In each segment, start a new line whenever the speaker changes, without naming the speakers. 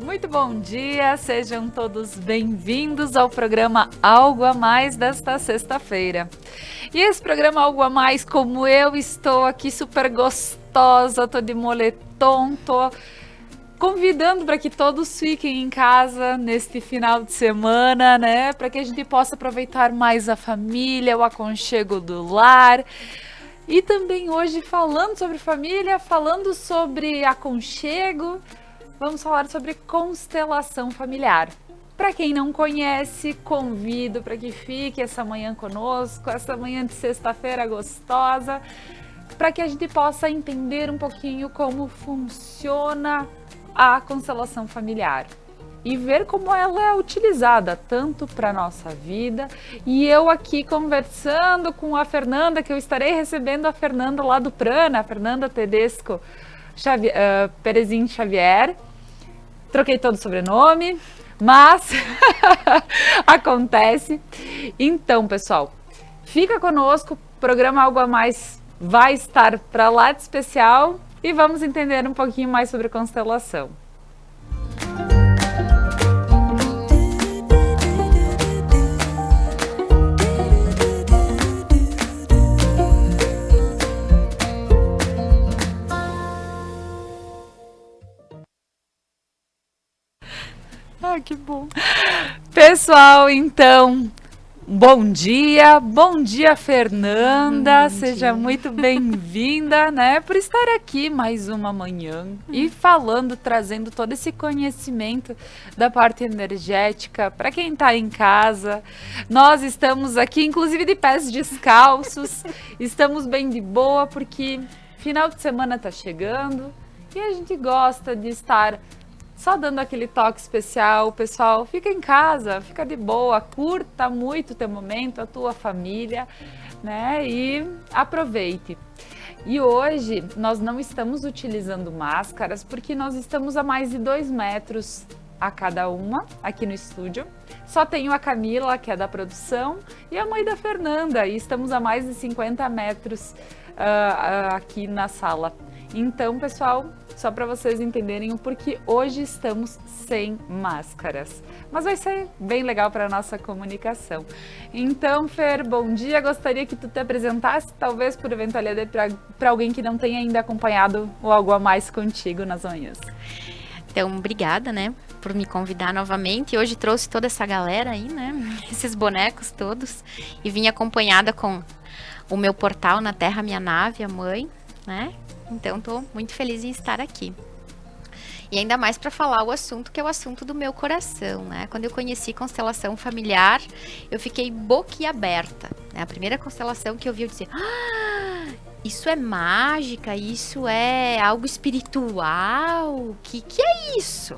Muito bom dia, sejam todos bem-vindos ao programa Algo a Mais desta sexta-feira. E esse programa Algo a Mais, como eu estou aqui super gostosa, tô de moletom, tô convidando para que todos fiquem em casa neste final de semana, né? Para que a gente possa aproveitar mais a família, o aconchego do lar. E também hoje falando sobre família, falando sobre aconchego, vamos falar sobre constelação familiar. Para quem não conhece, convido para que fique essa manhã conosco, essa manhã de sexta-feira gostosa, para que a gente possa entender um pouquinho como funciona a constelação familiar e ver como ela é utilizada tanto para a nossa vida. E eu aqui conversando com a Fernanda, que eu estarei recebendo a Fernanda lá do Prana, a Fernanda Tedesco Perezin Xavier. Troquei todo o sobrenome, mas acontece. Então, pessoal, fica conosco, o programa Algo a Mais vai estar para lá de especial e vamos entender um pouquinho mais sobre constelação. Ah, que bom. Pessoal, então, bom dia, Fernanda,
Bom
seja
dia.
muito bem-vinda, né, por estar aqui mais uma manhã e falando, trazendo todo esse conhecimento da parte energética para quem está em casa. Nós estamos aqui, inclusive de pés descalços, estamos bem de boa porque final de semana está chegando e a gente gosta de estar só dando aquele toque especial. Pessoal, fica em casa, fica de boa, curta muito o teu momento, a tua família, né? E aproveite. E hoje nós não estamos utilizando máscaras porque nós estamos a mais de 2 metros a cada uma aqui no estúdio. Só tenho a Camila, que é da produção, e a mãe da Fernanda, e estamos a mais de 50 metros aqui na sala. Então, pessoal, só para vocês entenderem o porquê hoje estamos sem máscaras. Mas vai ser bem legal para a nossa comunicação. Então, Fer, bom dia. Gostaria que tu te apresentasse, talvez por eventualidade, para alguém que não tenha ainda acompanhado o Algo a Mais contigo nas manhãs.
Então, obrigada, né, por me convidar novamente. Hoje trouxe toda essa galera aí, né, esses bonecos todos. E vim acompanhada com o meu portal Na Terra Minha Nave, a mãe, né. Então, estou muito feliz em estar aqui. E ainda mais para falar o assunto que é o assunto do meu coração, né? Quando eu conheci constelação familiar, eu fiquei boquiaberta, né? A primeira constelação que eu vi, eu disse: isso é mágica, isso é algo espiritual, que é isso?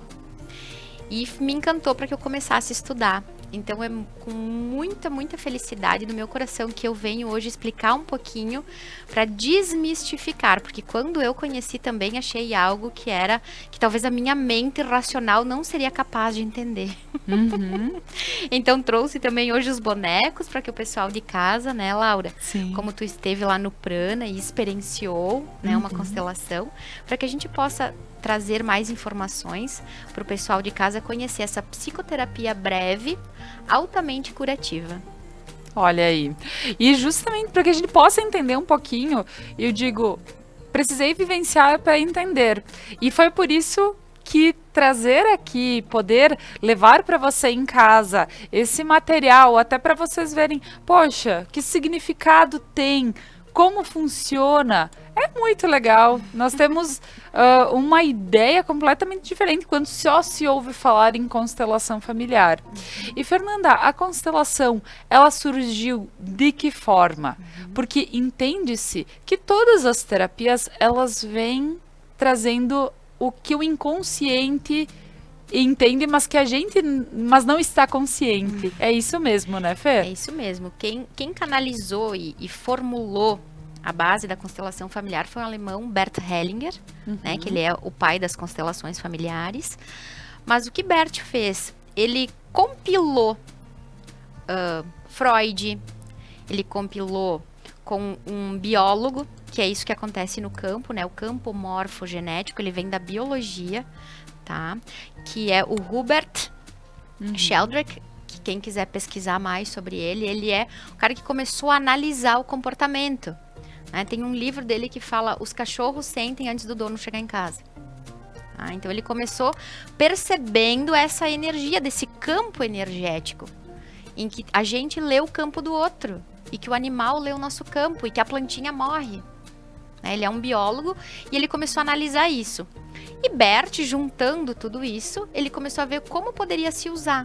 E me encantou para que eu começasse a estudar. Então é com muita felicidade no meu coração que eu venho hoje explicar um pouquinho para desmistificar, porque quando eu conheci também achei algo que talvez a minha mente racional não seria capaz de entender.
Uhum.
Então trouxe também hoje os bonecos para que o pessoal de casa, né, Laura?
Sim.
Como tu esteve lá no Prana e experienciou, né, uma constelação, para que a gente possa trazer mais informações para o pessoal de casa conhecer essa psicoterapia breve, altamente curativa.
Olha aí. E justamente para que a gente possa entender um pouquinho, eu digo, precisei vivenciar para entender. E foi por isso que trazer aqui, poder levar para você em casa esse material, até para vocês verem, poxa, que significado tem, como funciona, é muito legal. Nós temos uma ideia completamente diferente quando só se ouve falar em constelação familiar. E, Fernanda, a constelação, ela surgiu de que forma? Porque entende-se que todas as terapias, elas vêm trazendo o que o inconsciente entende, mas não está consciente. É isso mesmo, né, Fê?
É isso mesmo. Quem canalizou e formulou a base da constelação familiar foi o alemão Bert Hellinger, né, que ele é o pai das constelações familiares. Mas o que Bert fez? Ele compilou Freud, ele compilou com um biólogo, que é isso que acontece no campo, né? O campo morfogenético, ele vem da biologia, tá? Que é o Hubert Sheldrake, que quem quiser pesquisar mais sobre ele, ele é o cara que começou a analisar o comportamento, né? Tem um livro dele que fala: os cachorros sentem antes do dono chegar em casa. Tá? Então ele começou percebendo essa energia, desse campo energético, em que a gente lê o campo do outro, e que o animal lê o nosso campo, e que a plantinha morre. Ele é um biólogo e ele começou a analisar isso. E Bert, juntando tudo isso, ele começou a ver como poderia se usar.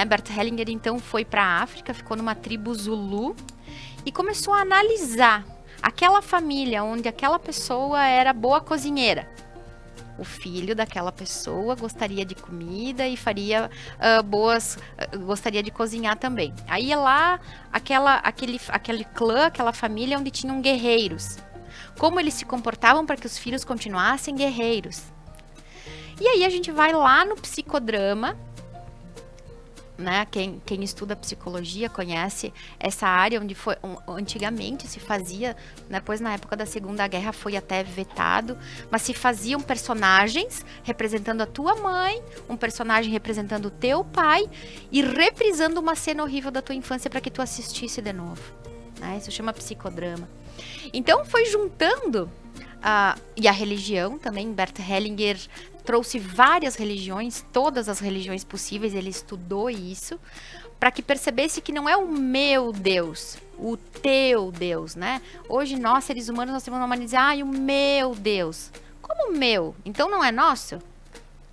Bert Hellinger, então, foi para a África, ficou numa tribo Zulu e começou a analisar aquela família onde aquela pessoa era boa cozinheira. O filho daquela pessoa gostaria de comida e faria gostaria de cozinhar também. Aí é lá aquele clã, aquela família onde tinham guerreiros. Como eles se comportavam para que os filhos continuassem guerreiros. E aí a gente vai lá no psicodrama, né? Quem estuda psicologia conhece essa área onde antigamente se fazia, né? Pois na época da Segunda Guerra foi até vetado, mas se faziam personagens representando a tua mãe, um personagem representando o teu pai e reprisando uma cena horrível da tua infância para que tu assistisse de novo. Né? Isso chama psicodrama. Então foi juntando, e a religião também. Bert Hellinger trouxe várias religiões, todas as religiões possíveis, ele estudou isso, para que percebesse que não é o meu Deus, o teu Deus, né? Hoje nós, seres humanos, nós temos uma maneira de dizer, o meu Deus. Como meu? Então não é nosso?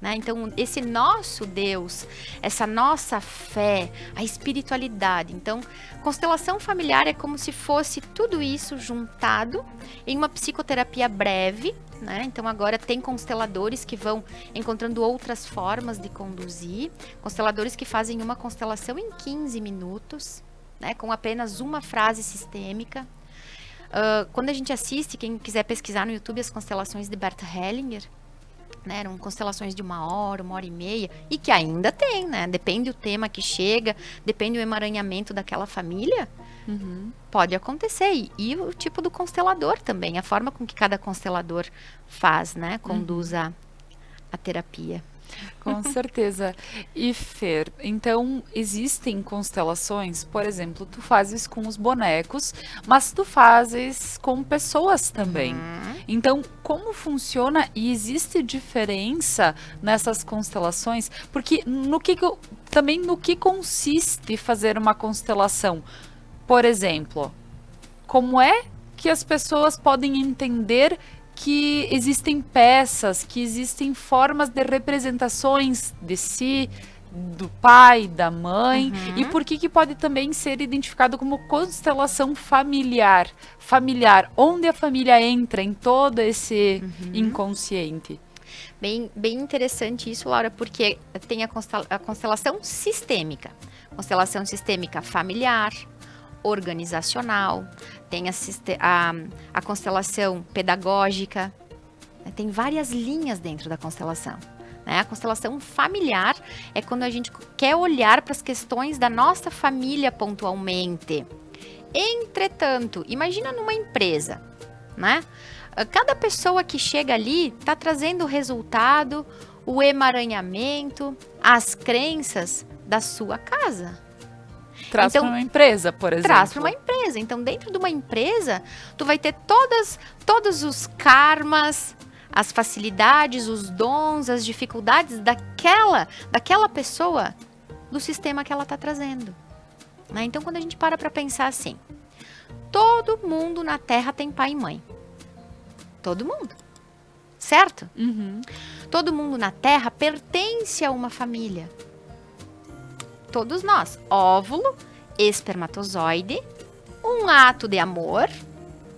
Né? Então, esse nosso Deus, essa nossa fé, a espiritualidade. Então, constelação familiar é como se fosse tudo isso juntado em uma psicoterapia breve. Né? Então, agora tem consteladores que vão encontrando outras formas de conduzir. Consteladores que fazem uma constelação em 15 minutos, né? Com apenas uma frase sistêmica. Quando a gente assiste, quem quiser pesquisar no YouTube as constelações de Bert Hellinger, né, eram constelações de 1 hora e meia, e que ainda tem, né? Depende do tema que chega, depende do emaranhamento daquela família, pode acontecer. E o tipo do constelador também, a forma com que cada constelador faz, né? Conduz a terapia.
Com certeza. E Fer, então existem constelações, por exemplo, tu fazes com os bonecos, mas tu fazes com pessoas também. Então, como funciona e existe diferença nessas constelações? Porque também no que consiste fazer uma constelação? Por exemplo, como é que as pessoas podem entender que existem peças, que existem formas de representações de si, do pai, da mãe, e por que pode também ser identificado como constelação familiar, onde a família entra em todo esse inconsciente.
Bem interessante isso, Laura, porque tem a constelação sistêmica. Constelação sistêmica familiar, organizacional, tem a constelação pedagógica, né? Tem várias linhas dentro da constelação. Né? A constelação familiar é quando a gente quer olhar para as questões da nossa família pontualmente. Entretanto, imagina numa empresa, né? Cada pessoa que chega ali está trazendo o resultado, o emaranhamento, as crenças da sua casa.
Traz para uma empresa, por exemplo.
Traz para uma empresa. Então, dentro de uma empresa, tu vai ter todos os karmas, as facilidades, os dons, as dificuldades daquela pessoa, do sistema que ela está trazendo. Né? Então, quando a gente para pensar assim, todo mundo na Terra tem pai e mãe. Todo mundo. Certo? Todo mundo na Terra pertence a uma família. Todos nós, óvulo, espermatozoide, um ato de amor,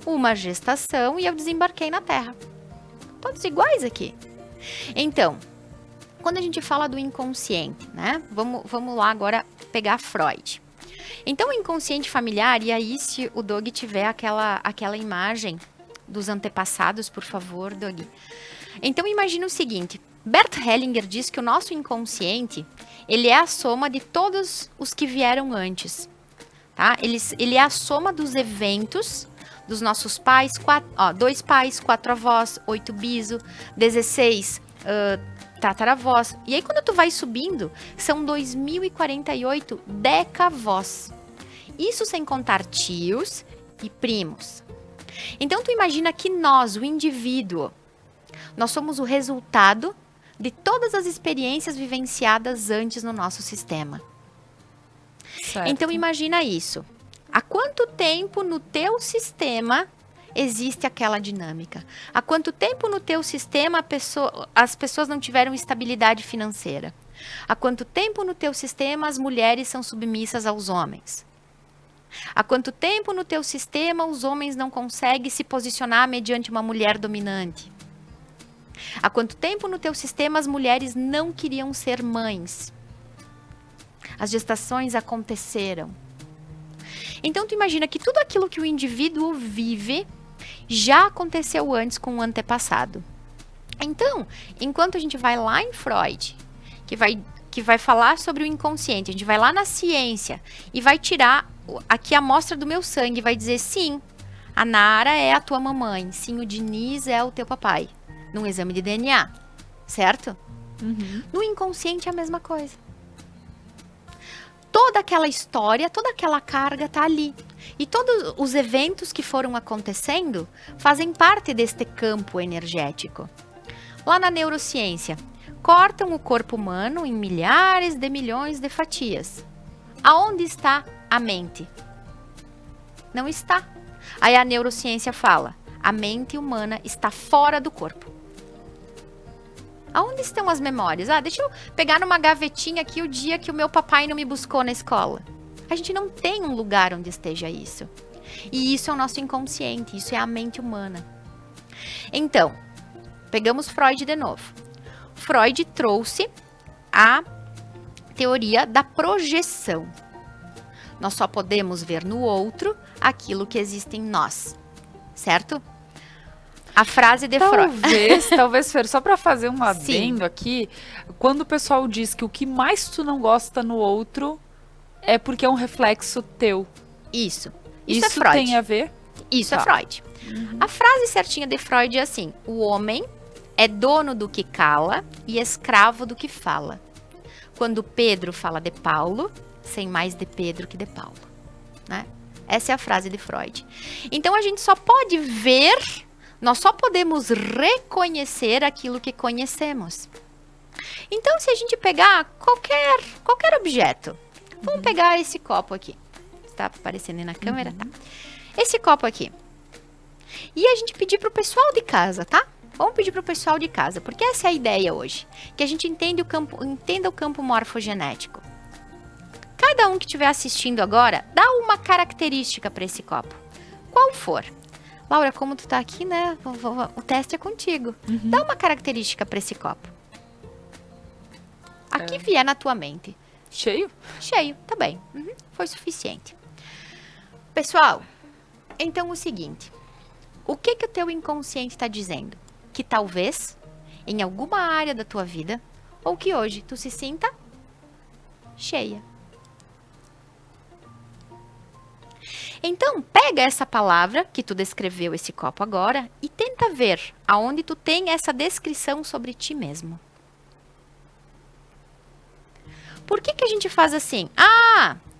uma gestação e eu desembarquei na Terra. Todos iguais aqui. Então, quando a gente fala do inconsciente, né? Vamos lá agora pegar Freud. Então, o inconsciente familiar, e aí se o Doug tiver aquela imagem dos antepassados, por favor, Doug. Então, imagina o seguinte, Bert Hellinger diz que o nosso inconsciente, ele é a soma de todos os que vieram antes. tá? Ele é a soma dos eventos dos nossos pais, 2 pais, 4 avós, 8 biso, 16 tataravós. E aí, quando tu vai subindo, são 2048 decavós. Isso sem contar tios e primos. Então, tu imagina que nós, o indivíduo, nós somos o resultado de todas as experiências vivenciadas antes no nosso sistema.
Certo.
Então, imagina isso. Há quanto tempo no teu sistema existe aquela dinâmica? Há quanto tempo no teu sistema as pessoas não tiveram estabilidade financeira? Há quanto tempo no teu sistema as mulheres são submissas aos homens? Há quanto tempo no teu sistema os homens não conseguem se posicionar mediante uma mulher dominante? Há quanto tempo no teu sistema as mulheres não queriam ser mães? As gestações aconteceram. Então, tu imagina que tudo aquilo que o indivíduo vive já aconteceu antes com o antepassado. Então, enquanto a gente vai lá em Freud, que vai falar sobre o inconsciente, a gente vai lá na ciência e vai tirar aqui a amostra do meu sangue, vai dizer sim, a Nara é a tua mamãe, sim, o Diniz é o teu papai, num exame de DNA, certo?
Uhum.
No inconsciente é a mesma coisa. Toda aquela história, toda aquela carga tá ali. E todos os eventos que foram acontecendo fazem parte deste campo energético. Lá na neurociência, cortam o corpo humano em milhares de milhões de fatias. Aonde está a mente? Não está. Aí a neurociência fala, a mente humana está fora do corpo. Aonde estão as memórias? Deixa eu pegar numa gavetinha aqui o dia que o meu papai não me buscou na escola. A gente não tem um lugar onde esteja isso. E isso é o nosso inconsciente, isso é a mente humana. Então, pegamos Freud de novo. Freud trouxe a teoria da projeção. Nós só podemos ver no outro aquilo que existe em nós, certo? A frase de Freud.
Talvez, Fer, só para fazer um adendo aqui, quando o pessoal diz que o que mais tu não gosta no outro é porque é um reflexo teu.
Isso
é Freud. Tem a ver?
Isso é Freud. Uhum. A frase certinha de Freud é assim: o homem é dono do que cala e escravo do que fala. Quando Pedro fala de Paulo, sem mais de Pedro que de Paulo, né? Essa é a frase de Freud. Então a gente só pode ver, nós só podemos reconhecer aquilo que conhecemos. Então, se a gente pegar qualquer objeto, vamos pegar esse copo aqui. Está aparecendo aí na câmera? Tá. Esse copo aqui. E a gente pedir pro pessoal de casa, tá? Vamos pedir pro pessoal de casa, porque essa é a ideia hoje. Que a gente entenda o campo morfogenético. Cada um que estiver assistindo agora, dá uma característica para esse copo. Qual for. Laura, como tu tá aqui, né? O teste é contigo. Uhum. Dá uma característica para esse copo. Aqui vier na tua mente.
Cheio?
Cheio, tá bem. Uhum, foi suficiente. Pessoal, então o seguinte. O que o teu inconsciente está dizendo? Que talvez, em alguma área da tua vida, ou que hoje tu se sinta cheia. Então, pega essa palavra que tu descreveu esse copo agora e tenta ver aonde tu tem essa descrição sobre ti mesmo. Por que a gente faz assim?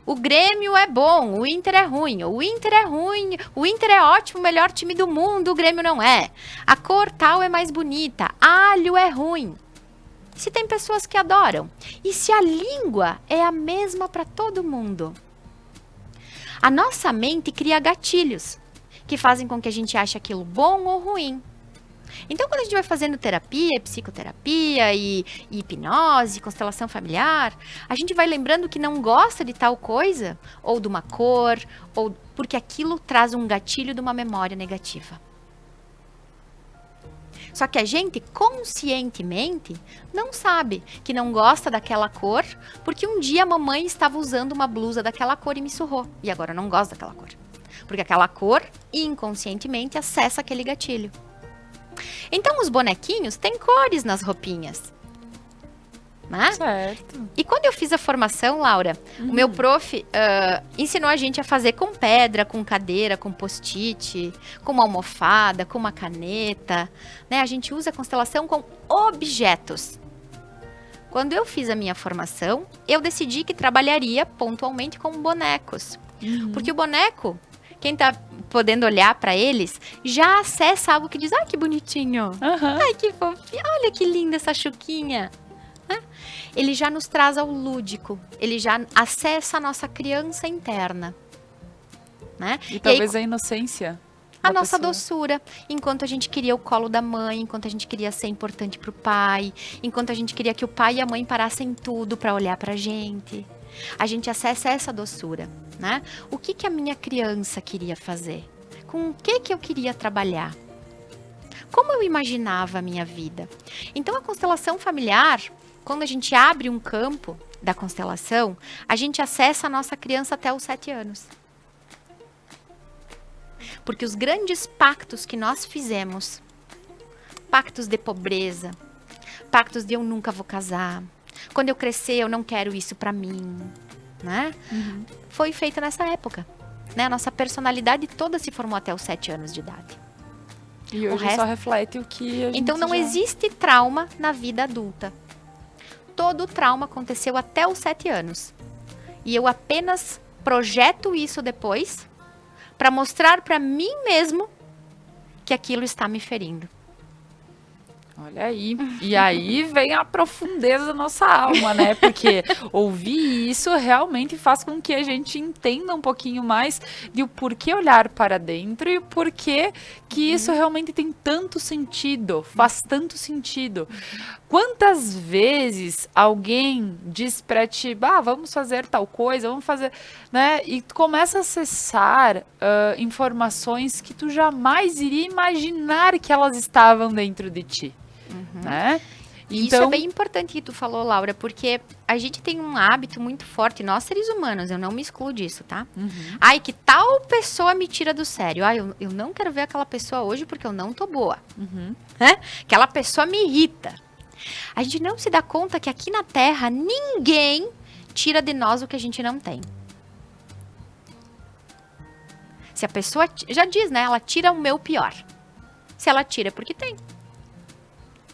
O Grêmio é bom, o Inter é ruim, o Inter é ruim, o Inter é ótimo, o melhor time do mundo, o Grêmio não é. A cor tal é mais bonita, alho é ruim. Se tem pessoas que adoram. E se a língua é a mesma para todo mundo? A nossa mente cria gatilhos que fazem com que a gente ache aquilo bom ou ruim. Então, quando a gente vai fazendo terapia, psicoterapia e hipnose, constelação familiar, a gente vai lembrando que não gosta de tal coisa, ou de uma cor, ou porque aquilo traz um gatilho de uma memória negativa. Só que a gente, conscientemente, não sabe que não gosta daquela cor, porque um dia a mamãe estava usando uma blusa daquela cor e me surrou. E agora eu não gosto daquela cor. Porque aquela cor, inconscientemente, acessa aquele gatilho. Então, os bonequinhos têm cores nas roupinhas. né?
Certo.
E quando eu fiz a formação, Laura, o meu prof ensinou a gente a fazer com pedra, com cadeira, com post-it, com uma almofada, com uma caneta, né? A gente usa a constelação com objetos. Quando eu fiz a minha formação, eu decidi que trabalharia pontualmente com bonecos. Porque o boneco, quem tá podendo olhar para eles, já acessa algo que diz, ai, que bonitinho. Ai, que fofinho. Olha que linda essa chuquinha. Ele já nos traz ao lúdico, ele já acessa a nossa criança interna, né?
E talvez a inocência.
A nossa doçura, enquanto a gente queria o colo da mãe, enquanto a gente queria ser importante pro pai, enquanto a gente queria que o pai e a mãe parassem tudo para olhar pra gente. A gente acessa essa doçura, né? O que a minha criança queria fazer? Com o que eu queria trabalhar? Como eu imaginava a minha vida? Então a constelação familiar, quando a gente abre um campo da constelação, a gente acessa a nossa criança até os 7 anos. Porque os grandes pactos que nós fizemos, pactos de pobreza, pactos de eu nunca vou casar, quando eu crescer eu não quero isso pra mim, né? Foi feita nessa época, né? A nossa personalidade toda se formou até os 7 anos de idade.
E hoje só reflete o que a gente
Então não existe trauma na vida adulta. Todo o trauma aconteceu até os 7 anos. E eu apenas projeto isso depois para mostrar para mim mesmo que aquilo está me ferindo.
Olha aí. E aí vem a profundeza da nossa alma, né? Porque ouvir isso realmente faz com que a gente entenda um pouquinho mais de o porquê olhar para dentro e o porquê que isso realmente tem tanto sentido, faz tanto sentido. Quantas vezes alguém diz pra ti, vamos fazer tal coisa, vamos fazer, né? E tu começa a acessar informações que tu jamais iria imaginar que elas estavam dentro de ti. Né?
E isso é bem importante que tu falou, Laura, porque a gente tem um hábito muito forte, nós seres humanos, eu não me excluo disso, tá? Ai, que tal pessoa me tira do sério. Ai, eu não quero ver aquela pessoa hoje porque eu não tô boa. Aquela pessoa me irrita. A gente não se dá conta que aqui na Terra, ninguém tira de nós o que a gente não tem. Se a pessoa, já diz, né? Ela tira o meu pior. Se ela tira é porque tem.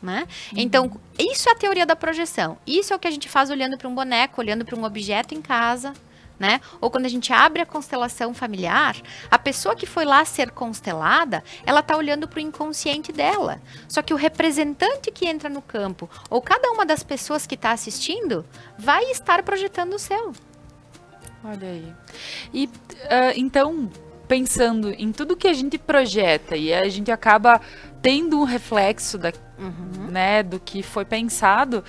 Né? Então, isso é a teoria da projeção. Isso é o que a gente faz olhando para um boneco, olhando para um objeto em casa, né? Ou quando a gente abre a constelação familiar, a pessoa que foi lá ser constelada, ela tá olhando para o inconsciente dela. Só que o representante que entra no campo, ou cada uma das pessoas que está assistindo, vai estar projetando o seu.
Olha aí. E então, pensando em tudo que a gente projeta e a gente acaba tendo um reflexo né, do que foi pensado.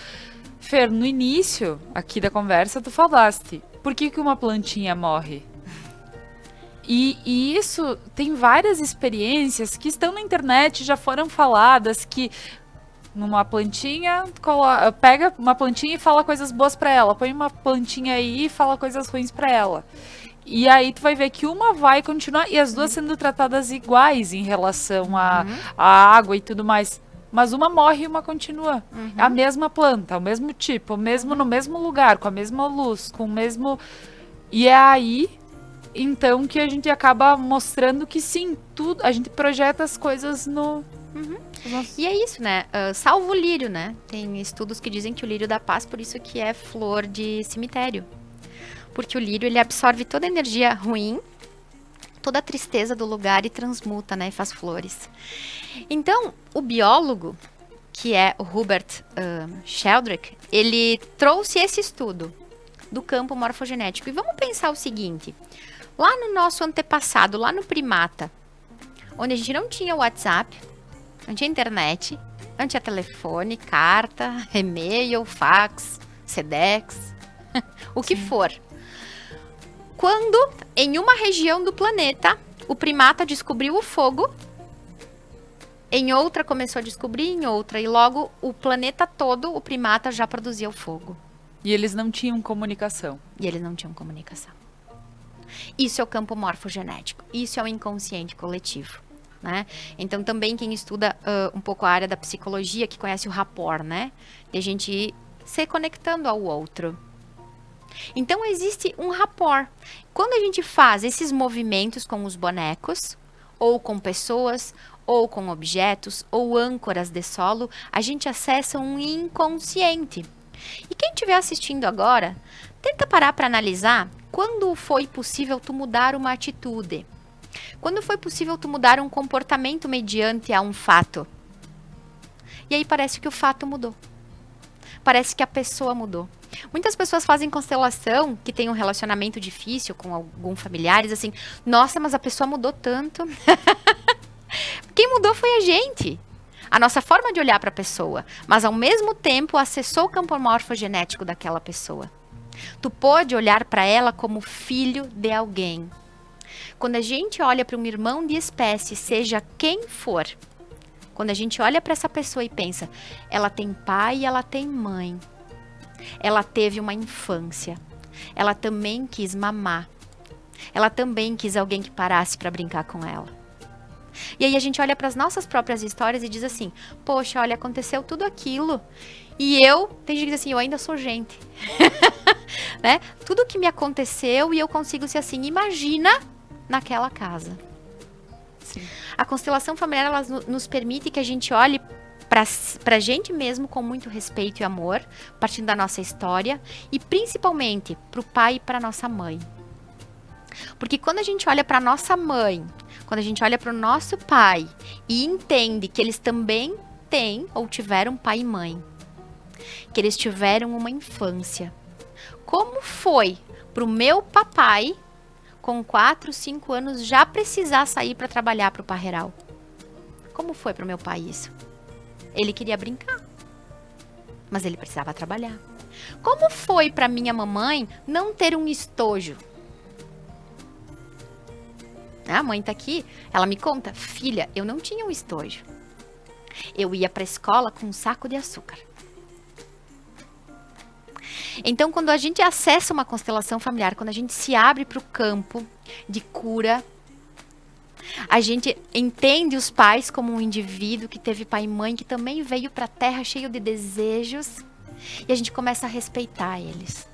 Fer, no início aqui da conversa, tu falaste, por que uma plantinha morre? E isso tem várias experiências que estão na internet, já foram faladas, que numa plantinha, pega uma plantinha e fala coisas boas pra ela, põe uma plantinha aí e fala coisas ruins pra ela. E aí tu vai ver que uma vai continuar e as duas sendo tratadas iguais em relação à água e tudo mais. Mas uma morre e uma continua. A mesma planta, o mesmo tipo, no mesmo lugar, com a mesma luz, com o mesmo... E é aí, então, que a gente acaba mostrando que sim, tudo, a gente projeta as coisas no...
E é isso, né? Salvo o lírio, né? Tem estudos que dizem que o lírio dá paz, por isso que é flor de cemitério. Porque o lírio, ele absorve toda a energia ruim, toda a tristeza do lugar e transmuta, né? E faz flores. Então, o biólogo, que é o Hubert Sheldrake, ele trouxe esse estudo do campo morfogenético. E vamos pensar o seguinte, lá no nosso antepassado, lá no primata, onde a gente não tinha WhatsApp, não tinha internet, não tinha telefone, carta, e-mail, fax, Sedex, o que for. Quando, em uma região do planeta, o primata descobriu o fogo, em outra começou a descobrir, em outra, e logo o planeta todo, o primata já produzia o fogo.
E eles não tinham comunicação.
Isso é o campo morfogenético, isso é o inconsciente coletivo. Né? Então também quem estuda um pouco a área da psicologia, que conhece o rapport, né? De a gente se conectando ao outro. Então existe um rapport. Quando a gente faz esses movimentos com os bonecos, ou com pessoas, ou com objetos, ou âncoras de solo, a gente acessa um inconsciente. E quem estiver assistindo agora, tenta parar para analisar quando foi possível tu mudar uma atitude. Quando foi possível tu mudar um comportamento mediante a um fato. E aí parece que o fato mudou. Parece que a pessoa mudou. Muitas pessoas fazem constelação que tem um relacionamento difícil com algum familiares, assim, nossa, mas a pessoa mudou tanto. Quem mudou foi a gente. A nossa forma de olhar para a pessoa, mas ao mesmo tempo acessou o campo morfogenético daquela pessoa. Tu pode olhar para ela como filho de alguém. Quando a gente olha para um irmão de espécie, seja quem for, quando a gente olha para essa pessoa e pensa, ela tem pai e ela tem mãe. Ela teve uma infância. Ela também quis mamar. Ela também quis alguém que parasse para brincar com ela. E aí a gente olha para as nossas próprias histórias e diz assim, poxa, olha, aconteceu tudo aquilo. E tem gente que diz assim, eu ainda sou gente. Né? Tudo que me aconteceu e eu consigo ser assim. Imagina naquela casa.
Sim.
A constelação familiar, ela nos permite que a gente olhe para a gente mesmo com muito respeito e amor, partindo da nossa história, e principalmente para o pai e para nossa mãe. Porque quando a gente olha para nossa mãe, quando a gente olha para o nosso pai e entende que eles também têm ou tiveram pai e mãe, que eles tiveram uma infância. Como foi para o meu papai, com 4, 5 anos, já precisar sair para trabalhar para o Parreiral? Como foi para o meu pai isso? Ele queria brincar, mas ele precisava trabalhar. Como foi para minha mamãe não ter um estojo? A mãe tá aqui, ela me conta, filha, eu não tinha um estojo. Eu ia para a escola com um saco de açúcar. Então, quando a gente acessa uma constelação familiar, quando a gente se abre para o campo de cura, a gente entende os pais como um indivíduo que teve pai e mãe, que também veio para a Terra cheio de desejos, e a gente começa a respeitar eles,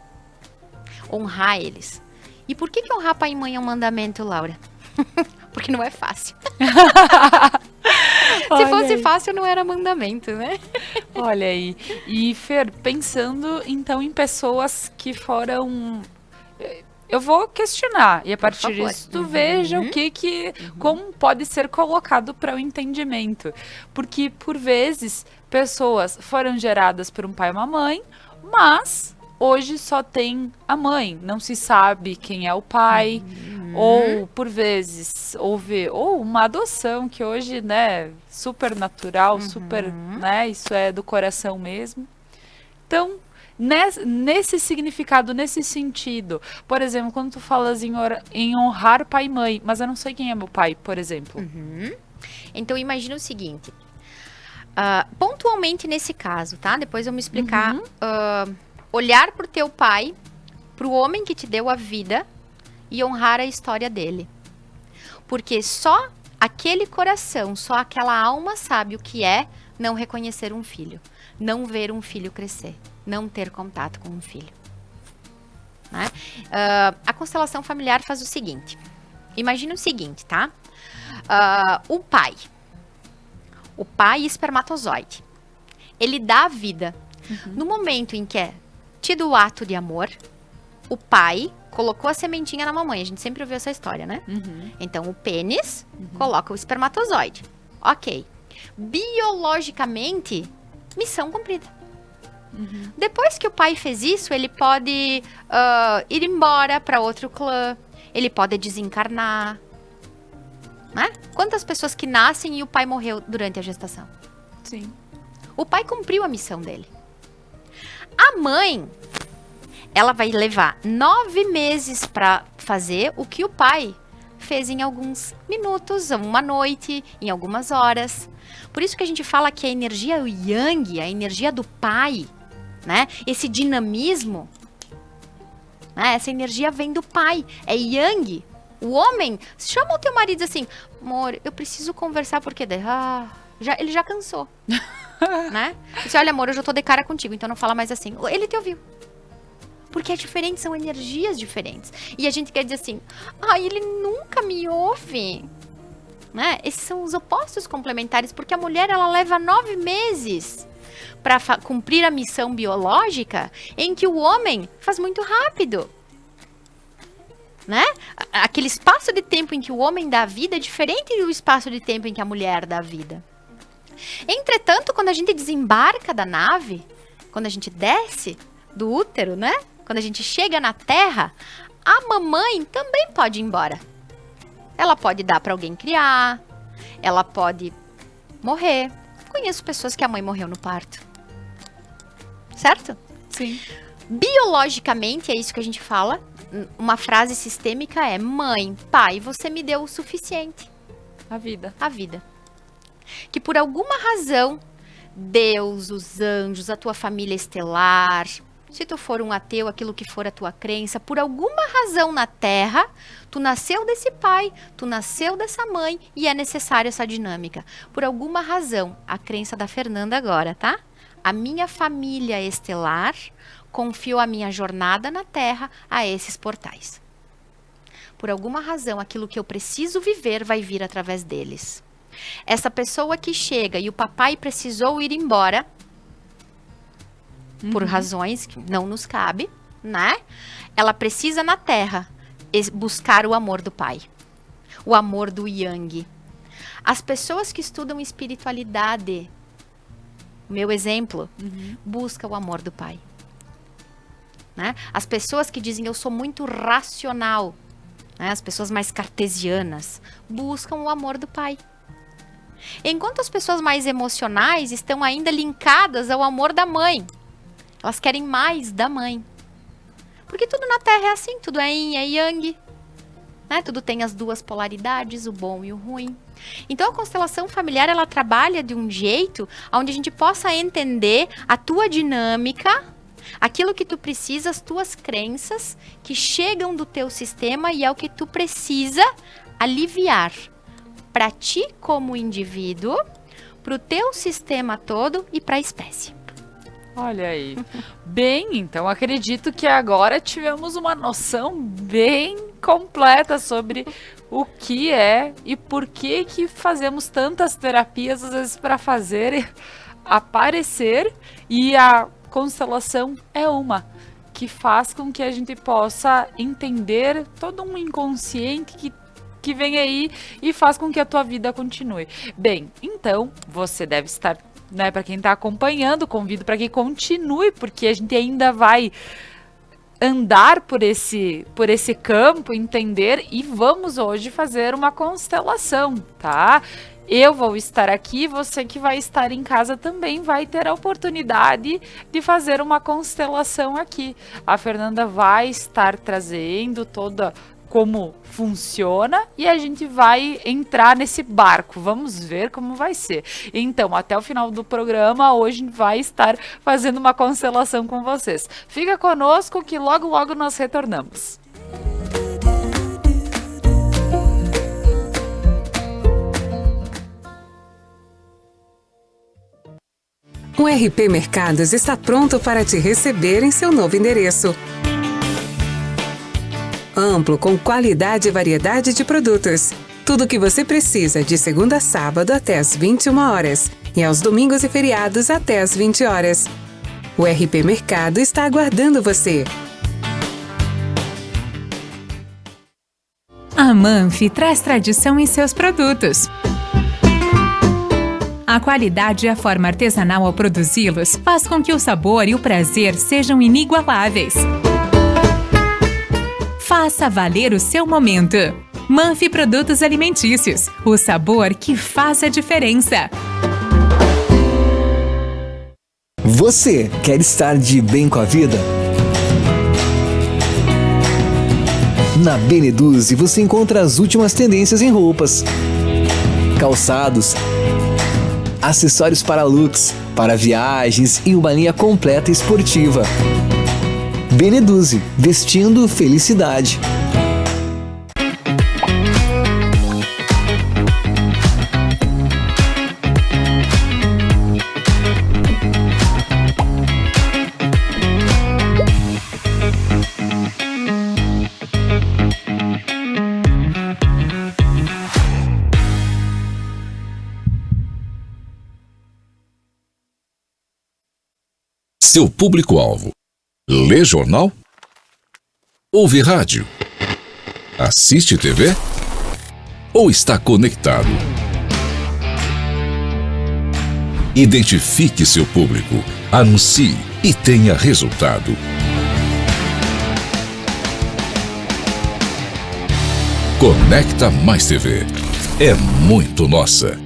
honrar eles. E por que honrar pai e mãe é um mandamento, Laura? Porque não é fácil. Se fosse fácil, não era mandamento, né?
Olha aí. E, Fer, pensando então em pessoas que foram... Eu vou questionar, e a partir disso tu veja o como pode ser colocado para o entendimento. Porque, por vezes, pessoas foram geradas por um pai e uma mãe, mas hoje só tem a mãe. Não se sabe quem é o pai, ou, por vezes, houve uma adoção, que hoje, né, super natural, super, né, isso é do coração mesmo. Então, nesse significado, nesse sentido, por exemplo, quando tu falas em honrar pai e mãe, mas eu não sei quem é meu pai, por exemplo.
Então, imagina o seguinte, pontualmente nesse caso, tá? Depois eu me explicar, olhar pro teu pai, pro homem que te deu a vida e honrar a história dele. Porque só aquele coração, só aquela alma sabe o que é não reconhecer um filho, não ver um filho crescer, não ter contato com um filho. Né? A constelação familiar faz o seguinte. Imagina o seguinte, tá? O pai espermatozoide, ele dá a vida. No momento em que é tido o ato de amor, o pai colocou a sementinha na mamãe. A gente sempre ouviu essa história, né? Então, o pênis coloca o espermatozoide. Ok. Biologicamente, missão cumprida. Depois que o pai fez isso, ele pode ir embora para outro clã. Ele pode desencarnar. Né? Quantas pessoas que nascem e o pai morreu durante a gestação?
Sim.
O pai cumpriu a missão dele. A mãe, ela vai levar 9 meses para fazer o que o pai fez em alguns minutos, uma noite, em algumas horas. Por isso que a gente fala que a energia yang, a energia do pai, né? Esse dinamismo, né? Essa energia vem do pai, é yang. O homem, chama o teu marido assim, amor, eu preciso conversar porque ele já cansou. né? Disse, olha, amor, eu já tô de cara contigo, então não fala mais assim. Ele te ouviu. Porque é diferente, são energias diferentes. E a gente quer dizer assim, ele nunca me ouve. Né? Esses são os opostos complementares, porque a mulher, ela leva 9 meses para cumprir a missão biológica, em que o homem faz muito rápido. Né? Aquele espaço de tempo em que o homem dá a vida é diferente do espaço de tempo em que a mulher dá a vida. Entretanto, quando a gente desembarca da nave, quando a gente desce do útero, né? Quando a gente chega na Terra, a mamãe também pode ir embora. Ela pode dar para alguém criar, ela pode morrer. Conheço pessoas que a mãe morreu no parto. Certo?
Sim.
Biologicamente, é isso que a gente fala. Uma frase sistêmica é: mãe, pai, você me deu o suficiente.
A vida.
A vida. Que por alguma razão, Deus, os anjos, a tua família estelar, se tu for um ateu, aquilo que for a tua crença, por alguma razão na Terra, tu nasceu desse pai, tu nasceu dessa mãe e é necessária essa dinâmica. Por alguma razão, a crença da Fernanda agora, tá? A minha família estelar confiou a minha jornada na Terra a esses portais. Por alguma razão, aquilo que eu preciso viver vai vir através deles. Essa pessoa que chega e o papai precisou ir embora, por razões que não nos cabe, né? Ela precisa na Terra buscar o amor do pai, o amor do Yang. As pessoas que estudam espiritualidade, meu exemplo, busca o amor do pai. Né? As pessoas que dizem eu sou muito racional, né? As pessoas mais cartesianas, buscam o amor do pai. Enquanto as pessoas mais emocionais estão ainda linkadas ao amor da mãe. Elas querem mais da mãe. Porque tudo na Terra é assim, tudo é yin, é yang. Né? Tudo tem as duas polaridades, o bom e o ruim. Então a constelação familiar, ela trabalha de um jeito onde a gente possa entender a tua dinâmica, aquilo que tu precisa, as tuas crenças que chegam do teu sistema e é o que tu precisa aliviar para ti como indivíduo, para o teu sistema todo e para a espécie.
Olha aí. Bem, então acredito que agora tivemos uma noção bem completa sobre o que é e por que fazemos tantas terapias, às vezes, para fazer aparecer, e a constelação é uma que faz com que a gente possa entender todo um inconsciente que vem aí e faz com que a tua vida continue. Bem, então você deve estar, né, para quem está acompanhando, convido para que continue, porque a gente ainda vai andar por esse campo, entender, e vamos hoje fazer uma constelação, tá? Eu vou estar aqui, você que vai estar em casa também vai ter a oportunidade de fazer uma constelação aqui. A Fernanda vai estar trazendo toda como funciona e a gente vai entrar nesse barco. Vamos ver como vai ser. Então, até o final do programa, hoje vai estar fazendo uma constelação com vocês. Fica conosco que logo, logo nós retornamos.
O RP Mercados está pronto para te receber em seu novo endereço. Amplo, com qualidade e variedade de produtos. Tudo o que você precisa de segunda a sábado até às 21 horas e aos domingos e feriados até às 20 horas. O RP Mercado está aguardando você.
A Manfi traz tradição em seus produtos. A qualidade e a forma artesanal ao produzi-los faz com que o sabor e o prazer sejam inigualáveis. Faça valer o seu momento. Manfi Produtos Alimentícios, o sabor que faz a diferença.
Você quer estar de bem com a vida? Na Beneduze você encontra as últimas tendências em roupas, calçados, acessórios para looks, para viagens e uma linha completa esportiva. Beneduze, vestindo felicidade.
seu público-alvo. Lê jornal? Ouve rádio? Assiste TV? Ou está conectado? Identifique seu público, anuncie e tenha resultado. Conecta Mais TV. É muito nossa.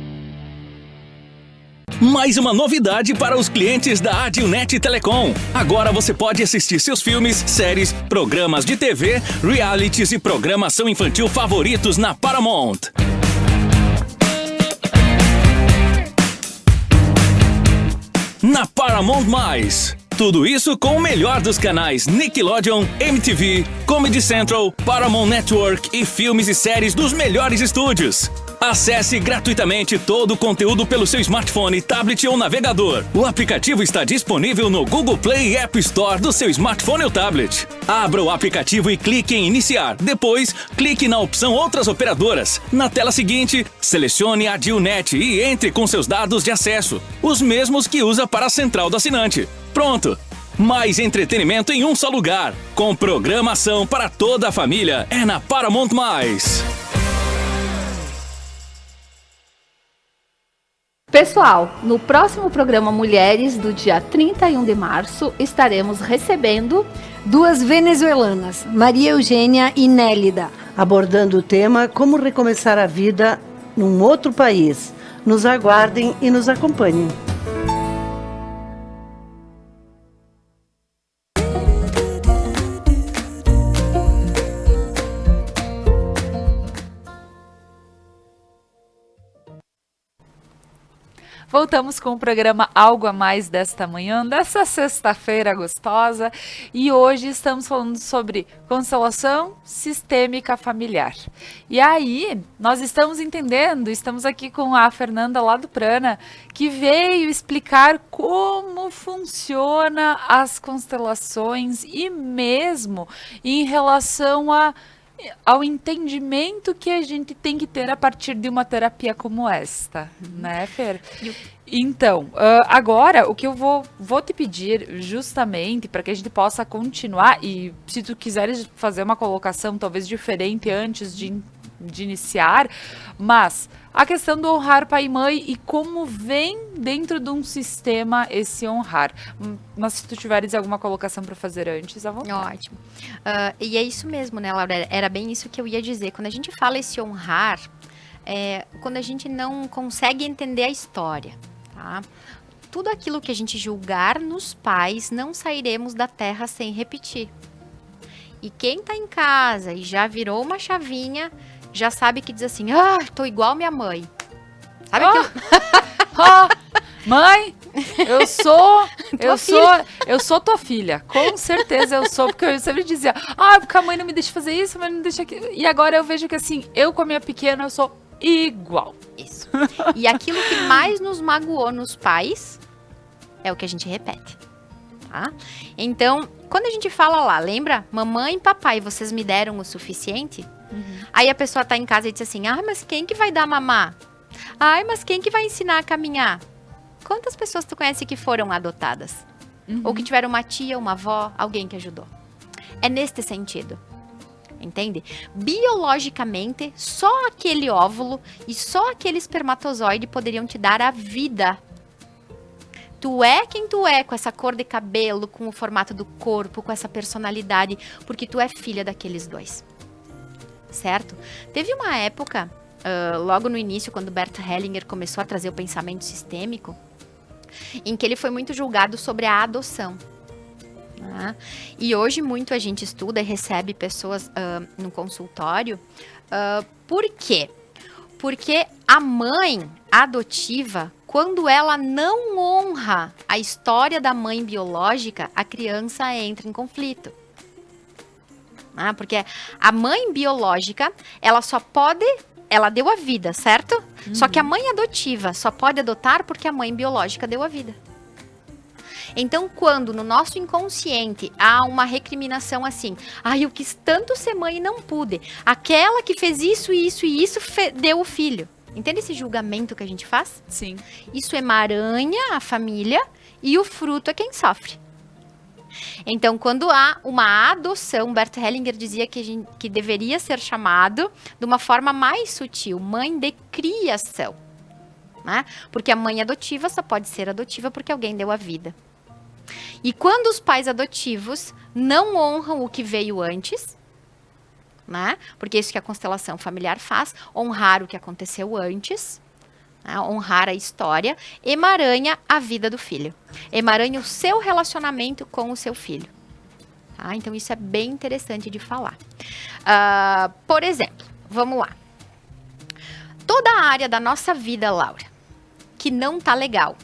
Mais uma novidade para os clientes da Adilnet Telecom. Agora você pode assistir seus filmes, séries, programas de TV, realities e programação infantil favoritos na Paramount. Na Paramount+. Tudo isso com o melhor dos canais Nickelodeon, MTV, Comedy Central, Paramount Network e filmes e séries dos melhores estúdios. Acesse gratuitamente todo o conteúdo pelo seu smartphone, tablet ou navegador. O aplicativo está disponível no Google Play e App Store do seu smartphone ou tablet. Abra o aplicativo e clique em Iniciar. Depois, clique na opção Outras Operadoras. Na tela seguinte, selecione a Adilnet e entre com seus dados de acesso, os mesmos que usa para a central do assinante. Pronto! Mais entretenimento em um só lugar. Com programação para toda a família. É na Paramount+.
Pessoal, no próximo programa Mulheres, do dia 31 de março, estaremos recebendo
duas venezuelanas, Maria Eugênia e Nélida,
abordando o tema Como Recomeçar a Vida num Outro País. Nos aguardem e nos acompanhem.
Voltamos com o programa Algo a Mais desta manhã, dessa sexta-feira gostosa, e hoje estamos falando sobre constelação sistêmica familiar. E aí, nós estamos entendendo, estamos aqui com a Fernanda lá do Prana, que veio explicar como funciona as constelações e mesmo em relação ao entendimento que a gente tem que ter a partir de uma terapia como esta, né, Fer? Então, agora o que eu vou te pedir justamente para que a gente possa continuar, e se tu quiseres fazer uma colocação talvez diferente antes de iniciar, mas a questão do honrar pai e mãe e como vem dentro de um sistema esse honrar. Mas se tu tiveres alguma colocação para fazer antes, à vontade.
Ótimo. E é isso mesmo, né, Laura? Era bem isso que eu ia dizer. Quando a gente fala esse honrar, quando a gente não consegue entender a história, tá? Tudo aquilo que a gente julgar nos pais, não sairemos da terra sem repetir. E quem tá em casa e já virou uma chavinha, já sabe que diz assim, tô igual minha mãe. Sabe aquilo?
Mãe, eu sou tua filha. Com certeza eu sou, porque eu sempre dizia, porque a mãe não me deixa fazer isso, a mãe não me deixa aquilo. E agora eu vejo que assim, eu com a minha pequena, eu sou igual.
Isso. E aquilo que mais nos magoou nos pais é o que a gente repete. Tá? Então, quando a gente fala lá, lembra? Mamãe e papai, vocês me deram o suficiente? Uhum. Aí a pessoa tá em casa e diz assim, mas quem que vai dar mamar? Mas quem que vai ensinar a caminhar? Quantas pessoas tu conhece que foram adotadas? Uhum. Ou que tiveram uma tia, uma avó, alguém que ajudou? É neste sentido. Entende? Biologicamente, só aquele óvulo e só aquele espermatozoide poderiam te dar a vida. Tu é quem tu é, com essa cor de cabelo, com o formato do corpo, com essa personalidade, porque tu é filha daqueles dois. Certo? Teve uma época, logo no início, quando Bert Hellinger começou a trazer o pensamento sistêmico, em que ele foi muito julgado sobre a adoção. E hoje muito a gente estuda e recebe pessoas no consultório. Por quê? Porque a mãe adotiva, quando ela não honra a história da mãe biológica, a criança entra em conflito. Porque a mãe biológica, ela deu a vida, certo? Uhum. Só que a mãe adotiva só pode adotar porque a mãe biológica deu a vida. Então, quando no nosso inconsciente há uma recriminação assim, eu quis tanto ser mãe e não pude, aquela que fez isso e isso e isso deu o filho. Entende esse julgamento que a gente faz?
Sim.
Isso emaranha a família e o fruto é quem sofre. Então, quando há uma adoção, Bert Hellinger dizia que deveria ser chamado de uma forma mais sutil, mãe de criação. Né? Porque a mãe adotiva só pode ser adotiva porque alguém deu a vida. E quando os pais adotivos não honram o que veio antes, né? Porque é isso que a constelação familiar faz, honrar o que aconteceu antes, né? Honrar a história, emaranha a vida do filho, emaranha o seu relacionamento com o seu filho. Tá? Então isso é bem interessante de falar. Por exemplo, vamos lá. Toda a área da nossa vida, Laura, que não tá legal,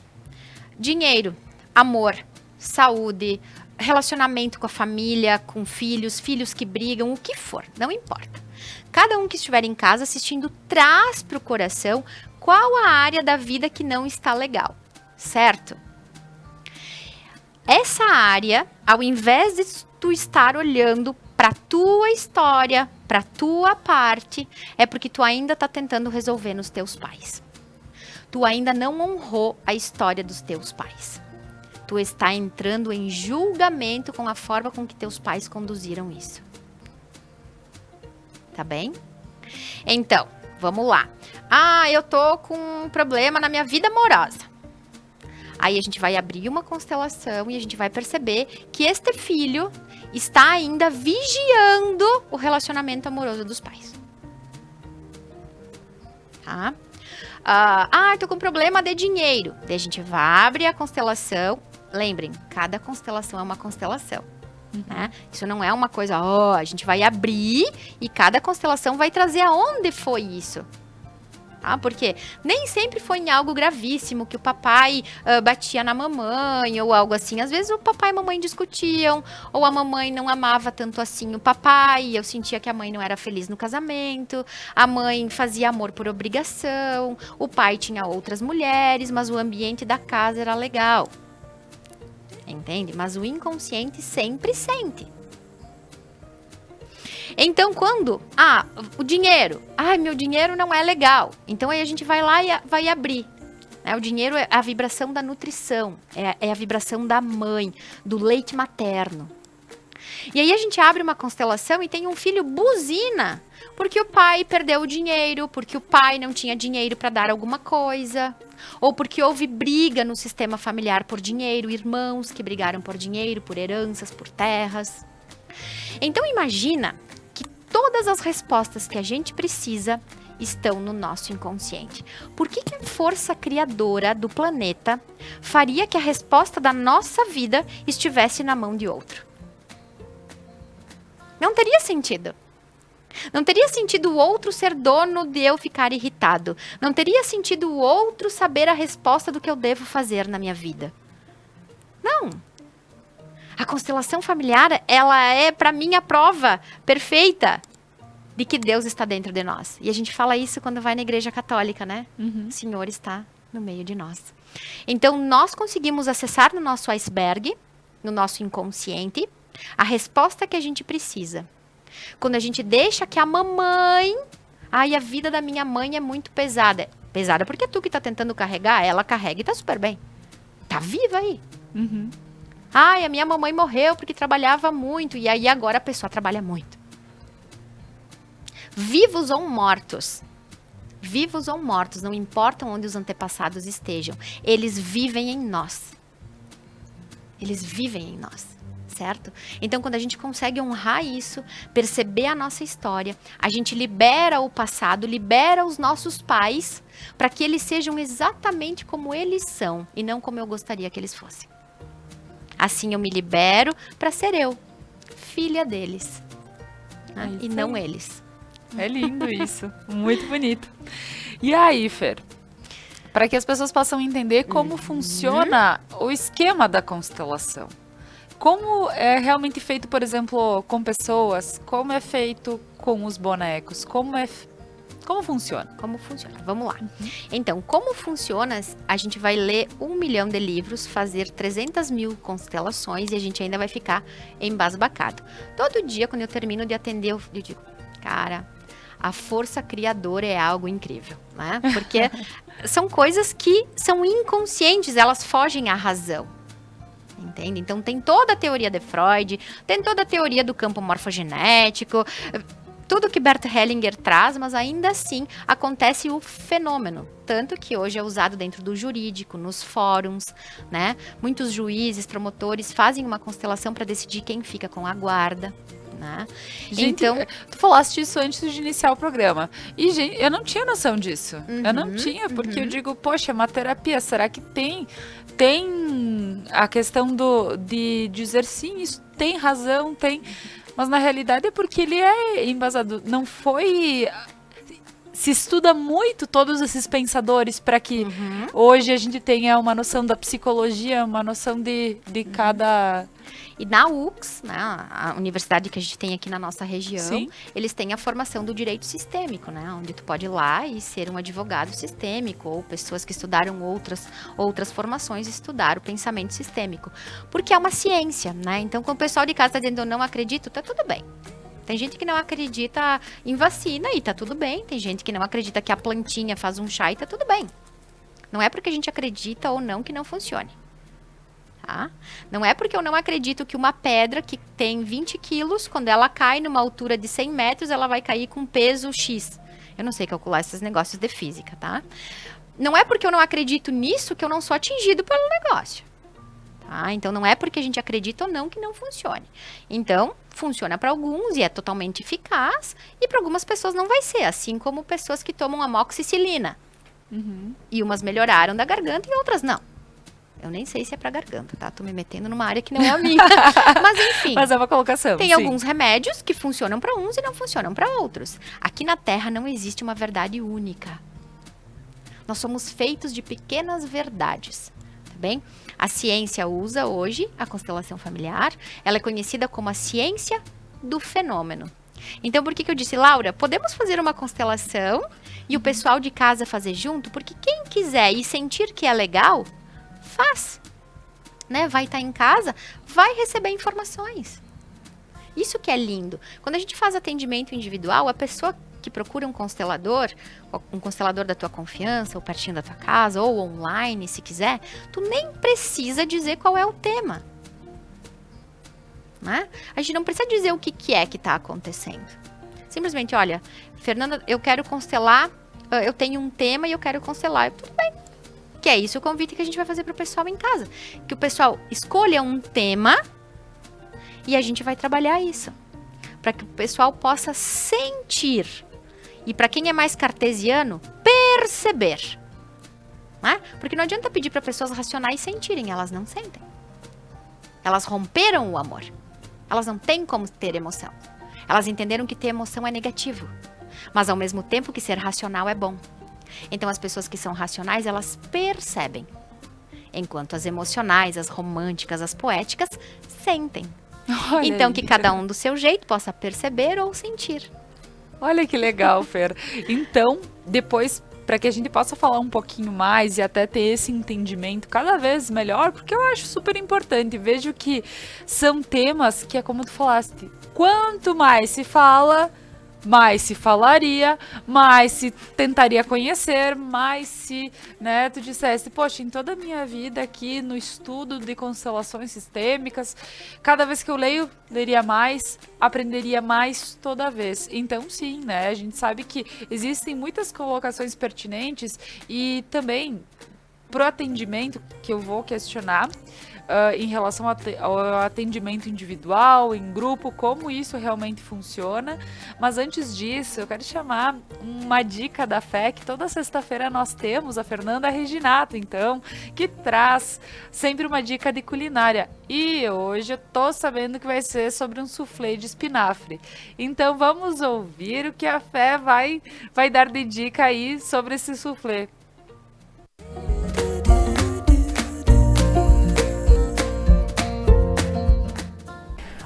dinheiro, amor, saúde, relacionamento com a família, com filhos, filhos que brigam, o que for, não importa. Cada um que estiver em casa assistindo traz pro coração qual a área da vida que não está legal, certo? Essa área, ao invés de tu estar olhando para tua história, para tua parte, é porque tu ainda tá tentando resolver nos teus pais. Tu ainda não honrou a história dos teus pais. Tu está entrando em julgamento com a forma com que teus pais conduziram isso. Tá bem? Então, vamos lá. Eu tô com um problema na minha vida amorosa. Aí a gente vai abrir uma constelação e a gente vai perceber que este filho está ainda vigiando o relacionamento amoroso dos pais. Tá? Tô com problema de dinheiro. Daí a gente vai abrir a constelação. Lembrem, cada constelação é uma constelação. Né? Isso não é uma coisa, a gente vai abrir e cada constelação vai trazer aonde foi isso. Tá? Porque nem sempre foi em algo gravíssimo, que o papai batia na mamãe ou algo assim. Às vezes o papai e a mamãe discutiam, ou a mamãe não amava tanto assim o papai, eu sentia que a mãe não era feliz no casamento, a mãe fazia amor por obrigação, o pai tinha outras mulheres, mas o ambiente da casa era legal. Entende? Mas o inconsciente sempre sente. Então, quando... o dinheiro. Meu dinheiro não é legal. Então, aí a gente vai lá e vai abrir. Né? O dinheiro é a vibração da nutrição. É a vibração da mãe, do leite materno. E aí a gente abre uma constelação e tem um filho buzina. Porque o pai perdeu o dinheiro, porque o pai não tinha dinheiro para dar alguma coisa. Ou porque houve briga no sistema familiar por dinheiro, irmãos que brigaram por dinheiro, por heranças, por terras. Então imagina que todas as respostas que a gente precisa estão no nosso inconsciente. Por que a força criadora do planeta faria que a resposta da nossa vida estivesse na mão de outro? Não teria sentido. Não teria sentido o outro ser dono de eu ficar irritado. Não teria sentido o outro saber a resposta do que eu devo fazer na minha vida. Não. A constelação familiar, ela é, para mim, a prova perfeita de que Deus está dentro de nós. E a gente fala isso quando vai na igreja católica, né? O Senhor está no meio de nós. Então, nós conseguimos acessar no nosso iceberg, no nosso inconsciente, a resposta que a gente precisa. Quando a gente deixa que a mamãe... a vida da minha mãe é muito pesada. Pesada porque é tu que tá tentando carregar, ela carrega e tá super bem. Tá viva aí. A minha mamãe morreu porque trabalhava muito. E aí agora a pessoa trabalha muito. Vivos ou mortos. Vivos ou mortos, não importam onde os antepassados estejam. Eles vivem em nós. Eles vivem em nós. Certo? Então, quando a gente consegue honrar isso, perceber a nossa história, a gente libera o passado, libera os nossos pais, para que eles sejam exatamente como eles são, e não como eu gostaria que eles fossem. Assim eu me libero para ser eu, filha deles, né? E não eles.
É lindo isso, muito bonito. E aí, Fer, para que as pessoas possam entender como funciona o esquema da constelação. Como é realmente feito, por exemplo, com pessoas? Como é feito com os bonecos? Como funciona?
Como funciona? Vamos lá. Então, como funciona? A gente vai ler 1 milhão de livros, fazer 300 mil constelações e a gente ainda vai ficar embasbacado. Todo dia, quando eu termino de atender, eu digo, cara, a força criadora é algo incrível, né? Porque são coisas que são inconscientes, elas fogem à razão. Entende? Então tem toda a teoria de Freud, tem toda a teoria do campo morfogenético, tudo que Bert Hellinger traz, mas ainda assim acontece o fenômeno. Tanto que hoje é usado dentro do jurídico, nos fóruns, né? Muitos juízes, promotores fazem uma constelação para decidir quem fica com a guarda. Né?
Gente,
então,
tu falaste isso antes de iniciar o programa. E, gente, eu não tinha noção disso. Eu não tinha, porque eu digo, poxa, é uma terapia. Será que tem a questão de dizer sim, isso tem razão, tem. Mas na realidade é porque ele é embasado. Não foi. Se estuda muito todos esses pensadores para que hoje a gente tenha uma noção da psicologia, uma noção de cada.
E na UX, né, a universidade que a gente tem aqui na nossa região,
Sim.
eles têm a formação do direito sistêmico, né, onde tu pode ir lá e ser um advogado sistêmico, ou pessoas que estudaram outras formações estudar o pensamento sistêmico. Porque é uma ciência, né? Então, quando o pessoal de casa está dizendo eu não acredito, tá tudo bem. Tem gente que não acredita em vacina e tá tudo bem. Tem gente que não acredita que a plantinha faz um chá e tá tudo bem. Não é porque a gente acredita ou não que não funcione. Tá? Não é porque eu não acredito que uma pedra que tem 20 quilos, quando ela cai numa altura de 100 metros, ela vai cair com peso X. Eu não sei calcular esses negócios de física, tá? Não é porque eu não acredito nisso que eu não sou atingido pelo negócio. Tá? Então, não é porque a gente acredita ou não que não funcione. Então, funciona para alguns e é totalmente eficaz, e para algumas pessoas não vai ser, assim como pessoas que tomam amoxicilina. E umas melhoraram da garganta e outras não. Eu nem sei se é pra garganta, tá? Tô me metendo numa área que não é a minha. Mas enfim.
Mas é uma colocação.
Tem
sim.
alguns remédios que funcionam para uns e não funcionam para outros. Aqui na Terra não existe uma verdade única. Nós somos feitos de pequenas verdades, tá bem? A ciência usa hoje a constelação familiar. Ela é conhecida como a ciência do fenômeno. Então, por que eu disse, Laura, podemos fazer uma constelação e o pessoal de casa fazer junto? Porque quem quiser e sentir que é legal, faz, né? Vai estar em casa, vai receber informações. Isso que é lindo. Quando a gente faz atendimento individual, a pessoa que procura um constelador da tua confiança, ou pertinho da tua casa, ou online, se quiser, tu nem precisa dizer qual é o tema. Né? A gente não precisa dizer o que é que está acontecendo. Simplesmente, olha, Fernanda, eu quero constelar, eu tenho um tema e eu quero constelar. Tudo bem. Que é isso o convite que a gente vai fazer para o pessoal em casa. Que o pessoal escolha um tema e a gente vai trabalhar isso. Para que o pessoal possa sentir. E para quem é mais cartesiano, perceber. Né? Porque não adianta pedir para pessoas racionais sentirem, elas não sentem. Elas romperam o amor. Elas não têm como ter emoção. Elas entenderam que ter emoção é negativo. Mas ao mesmo tempo que ser racional é bom. Então as pessoas que são racionais, elas percebem. Enquanto as emocionais, as românticas, as poéticas, sentem.
Olha
então
aí.
que cada um do seu jeito possa perceber ou sentir.
Olha que legal, Fer. Então, depois, para que a gente possa falar um pouquinho mais e até ter esse entendimento cada vez melhor, porque eu acho super importante. Vejo que são temas que é como tu falaste, quanto mais se fala, mais se falaria, mais se tentaria conhecer, mais se, né, tu disseste, poxa, em toda a minha vida aqui no estudo de constelações sistêmicas, cada vez que eu leio, leria mais, aprenderia mais toda vez. Então sim, né, a gente sabe que existem muitas colocações pertinentes e também pro atendimento que eu vou questionar, em relação ao atendimento individual, em grupo, como isso realmente funciona. Mas antes disso, eu quero chamar uma dica da fé, que toda sexta-feira nós temos a Fernanda Reginato, então, que traz sempre uma dica de culinária. E hoje eu tô sabendo que vai ser sobre um soufflé de espinafre. Então vamos ouvir o que a fé vai dar de dica aí sobre esse soufflé.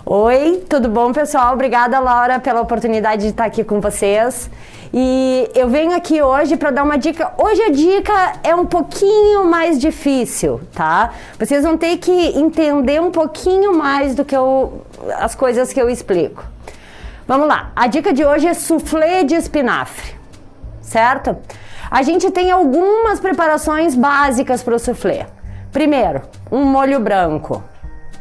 Oi, tudo bom, pessoal? Obrigada, Laura, pela oportunidade de estar aqui com vocês. E eu venho aqui hoje para dar uma dica. Hoje a dica é um pouquinho mais difícil, tá? Vocês vão ter que entender um pouquinho mais do que as coisas que eu explico. Vamos lá. A dica de hoje é soufflé de espinafre, certo? A gente tem algumas preparações básicas para o soufflé. Primeiro, um molho branco.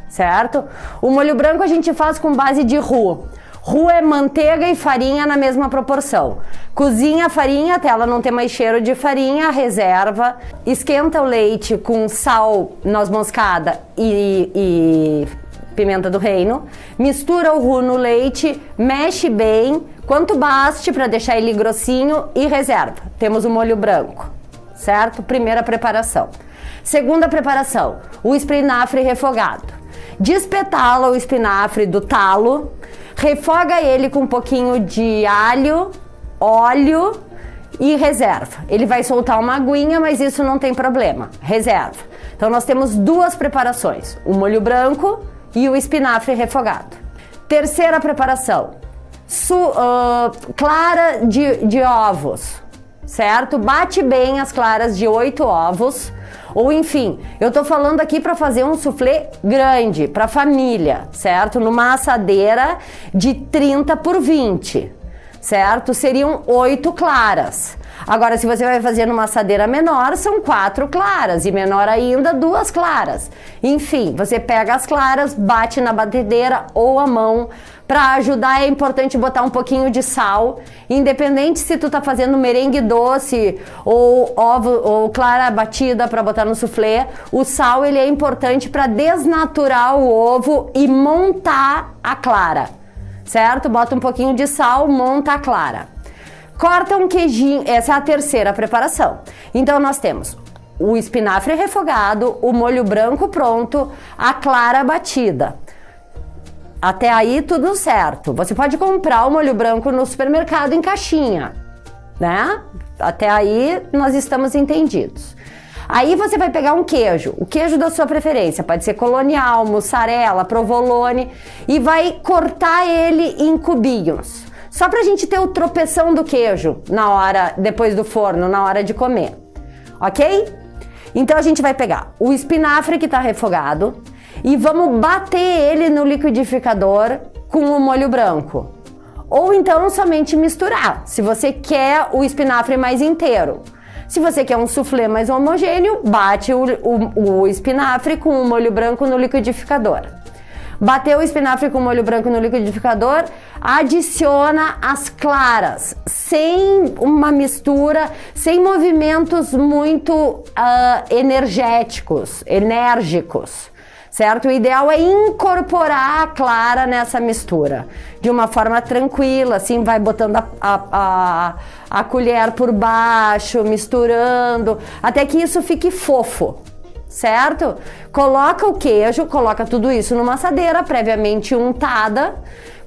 certo? O molho branco a gente faz com base de roux. Roux é manteiga e farinha na mesma proporção. Cozinha a farinha até ela não ter mais cheiro de farinha, reserva. Esquenta o leite com sal, noz moscada e pimenta do reino. Mistura o roux no leite, mexe bem, quanto baste para deixar ele grossinho e reserva. Temos o molho branco, certo? Primeira preparação. Segunda preparação, o espinafre refogado. Despetala o espinafre do talo, refoga ele com um pouquinho de alho, óleo e reserva. Ele vai soltar uma aguinha, mas isso não tem problema, reserva. Então nós temos duas preparações, o molho branco e o espinafre refogado. Terceira preparação, clara de ovos, certo? Bate bem as claras de 8 ovos. Ou enfim, eu tô falando aqui para fazer um soufflé grande, para família, certo? Numa assadeira de 30 por 20, certo? Seriam 8 claras. Agora, se você vai fazer numa assadeira menor, são 4 claras e menor ainda, 2 claras. Enfim, você pega as claras, bate na batedeira ou a mão. Para ajudar é importante botar um pouquinho de sal, independente se tu tá fazendo merengue doce ou ovo ou clara batida para botar no soufflé, o sal ele é importante para desnaturar o ovo e montar a clara, certo? Bota um pouquinho de sal, monta a clara. Corta um queijinho, essa é a terceira preparação. Então nós temos o espinafre refogado, o molho branco pronto, a clara batida. Até aí tudo certo. Você pode comprar o molho branco no supermercado em caixinha, né? Até aí nós estamos entendidos. Aí você vai pegar um queijo, o queijo da sua preferência, pode ser colonial, mussarela, provolone, e vai cortar ele em cubinhos. Só pra gente ter o tropeção do queijo na hora, depois do forno, na hora de comer, ok? Então a gente vai pegar o espinafre que tá refogado e vamos bater ele no liquidificador com o molho branco. Ou então somente misturar, se você quer o espinafre mais inteiro. Se você quer um soufflé mais homogêneo, bate o espinafre com o molho branco no liquidificador. Bateu o espinafre com o molho branco no liquidificador, adiciona as claras, sem uma mistura, sem movimentos muito enérgicos, certo? O ideal é incorporar a clara nessa mistura, de uma forma tranquila, assim, vai botando a colher por baixo, misturando, até que isso fique fofo. Certo? Coloca o queijo, coloca tudo isso numa assadeira previamente untada,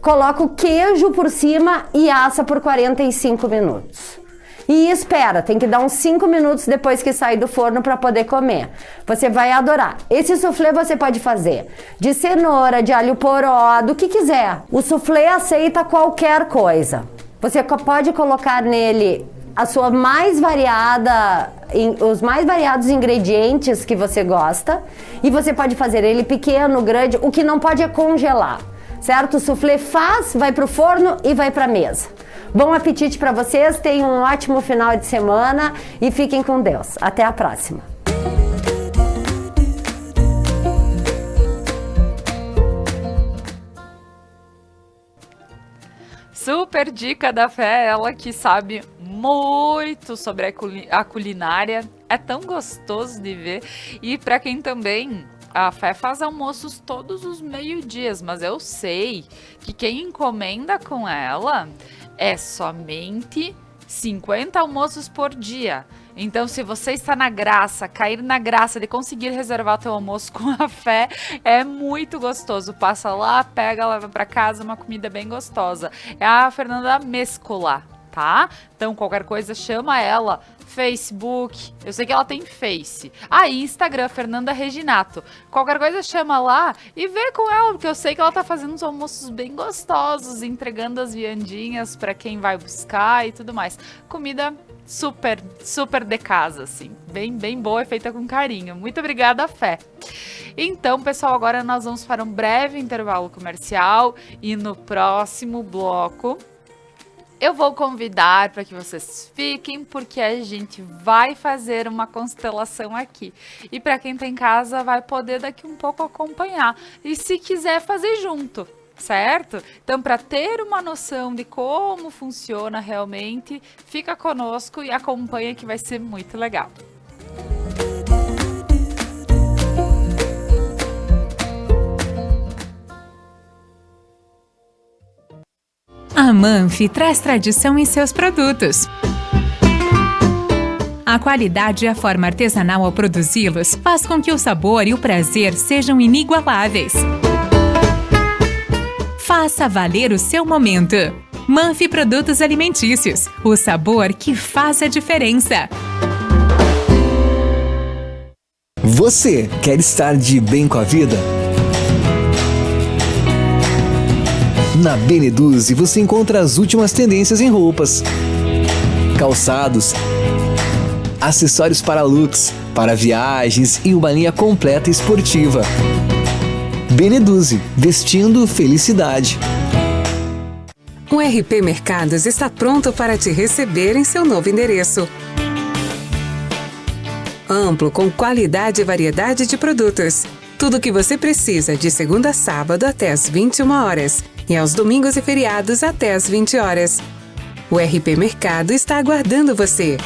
coloca o queijo por cima e assa por 45 minutos. E espera, tem que dar uns 5 minutos depois que sair do forno para poder comer. Você vai adorar. Esse soufflé você pode fazer de cenoura, de alho poró, do que quiser. O soufflé aceita qualquer coisa. Você pode colocar nele a sua mais variada, os mais variados ingredientes que você gosta, e você pode fazer ele pequeno, grande, o que não pode é congelar, certo? O soufflé vai pro forno e vai pra mesa. Bom apetite para vocês, tenham um ótimo final de semana e fiquem com Deus. Até a próxima.
Super dica da Fé, ela que sabe muito sobre a culinária, é tão gostoso de ver. E para quem também, a Fé faz almoços todos os meio-dias, mas eu sei que quem encomenda com ela é somente 50 almoços por dia. Então, se você está na graça, cair na graça de conseguir reservar teu almoço com a Fé, é muito gostoso. Passa lá, pega, leva para casa, uma comida bem gostosa. É a Fernanda Mescola, tá? Então, qualquer coisa, chama ela. Facebook, eu sei que ela tem Face. Instagram, Fernanda Reginato. Qualquer coisa, chama lá e vê com ela, porque eu sei que ela tá fazendo uns almoços bem gostosos, entregando as viandinhas para quem vai buscar e tudo mais. Comida super, super de casa, assim. Bem boa e feita com carinho. Muito obrigada, Fé. Então, pessoal, agora nós vamos para um breve intervalo comercial e no próximo bloco Eu vou convidar para que vocês fiquem, porque a gente vai fazer uma constelação aqui. E para quem tá em casa vai poder daqui um pouco acompanhar. E se quiser fazer junto, certo? Então, para ter uma noção de como funciona realmente, fica conosco e acompanha que vai ser muito legal.
A Manfi traz tradição em seus produtos. A qualidade e a forma artesanal ao produzi-los faz com que o sabor e o prazer sejam inigualáveis. Faça valer o seu momento. Manfi Produtos Alimentícios, o sabor que faz a diferença.
Você quer estar de bem com a vida? Na Beneduzzi você encontra as últimas tendências em roupas, calçados, acessórios para looks, para viagens e uma linha completa esportiva. Beneduzzi, vestindo felicidade.
O RP Mercados está pronto para te receber em seu novo endereço. Amplo, com qualidade e variedade de produtos. Tudo o que você precisa de segunda a sábado até às 21 horas e aos domingos e feriados até às 20 horas. O RP Mercado está aguardando você.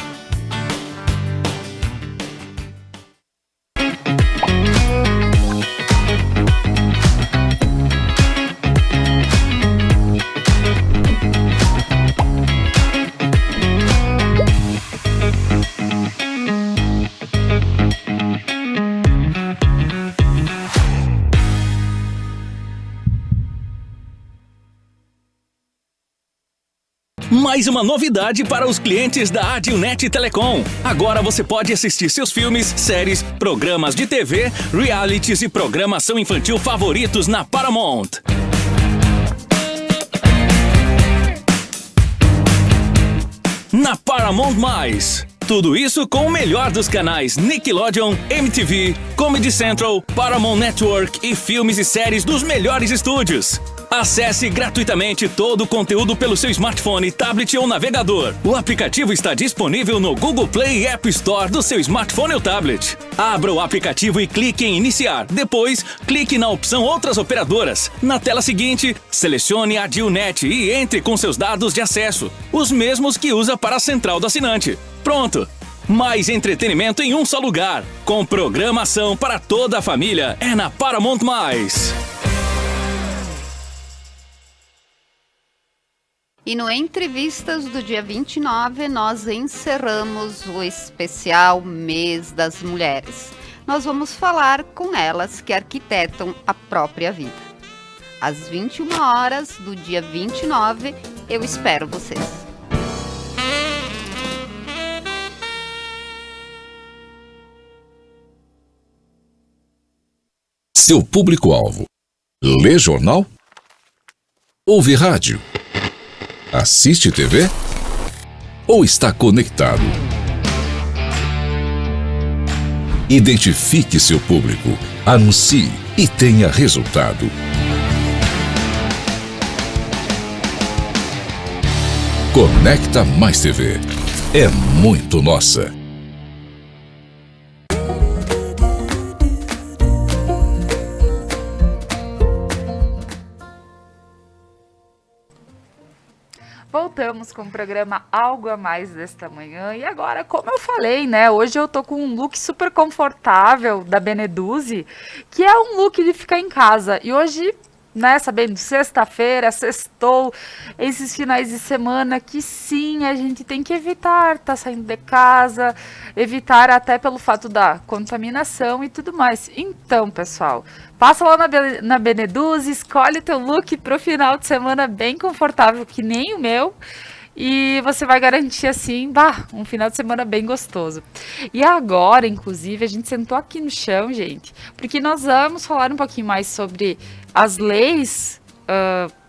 Mais uma novidade para os clientes da Adilnet Telecom. Agora você pode assistir seus filmes, séries, programas de TV, realities e programação infantil favoritos na Paramount. Na Paramount+. Tudo isso com o melhor dos canais Nickelodeon, MTV, Comedy Central, Paramount Network e filmes e séries dos melhores estúdios. Acesse gratuitamente todo o conteúdo pelo seu smartphone, tablet ou navegador. O aplicativo está disponível no Google Play e App Store do seu smartphone ou tablet. Abra o aplicativo e clique em Iniciar. Depois, clique na opção Outras Operadoras. Na tela seguinte, selecione a Adilnet e entre com seus dados de acesso, os mesmos que usa para a central do assinante. Pronto! Mais entretenimento em um só lugar. Com programação para toda a família. É na Paramount+.
E no Entrevistas do dia 29, nós encerramos o especial Mês das Mulheres. Nós vamos falar com elas que arquitetam a própria vida. Às 21 horas do dia 29, eu espero vocês.
Seu público-alvo: lê jornal? Ouve rádio? Assiste TV? Ou está conectado? Identifique seu público, anuncie e tenha resultado. Conecta Mais TV. É muito nossa.
Voltamos com o programa Algo a Mais desta manhã. E agora, como eu falei, né? Hoje eu tô com um look super confortável da Beneduzzi, que é um look de ficar em casa. E hoje, né, sabendo, sexta-feira, sextou, esses finais de semana que sim, a gente tem que evitar estar saindo de casa, evitar até pelo fato da contaminação e tudo mais. Então, pessoal, passa lá na Beneduzzi, escolhe teu look pro final de semana bem confortável, que nem o meu, e você vai garantir, assim, um final de semana bem gostoso. E agora, inclusive, a gente sentou aqui no chão, gente, porque nós vamos falar um pouquinho mais sobre as leis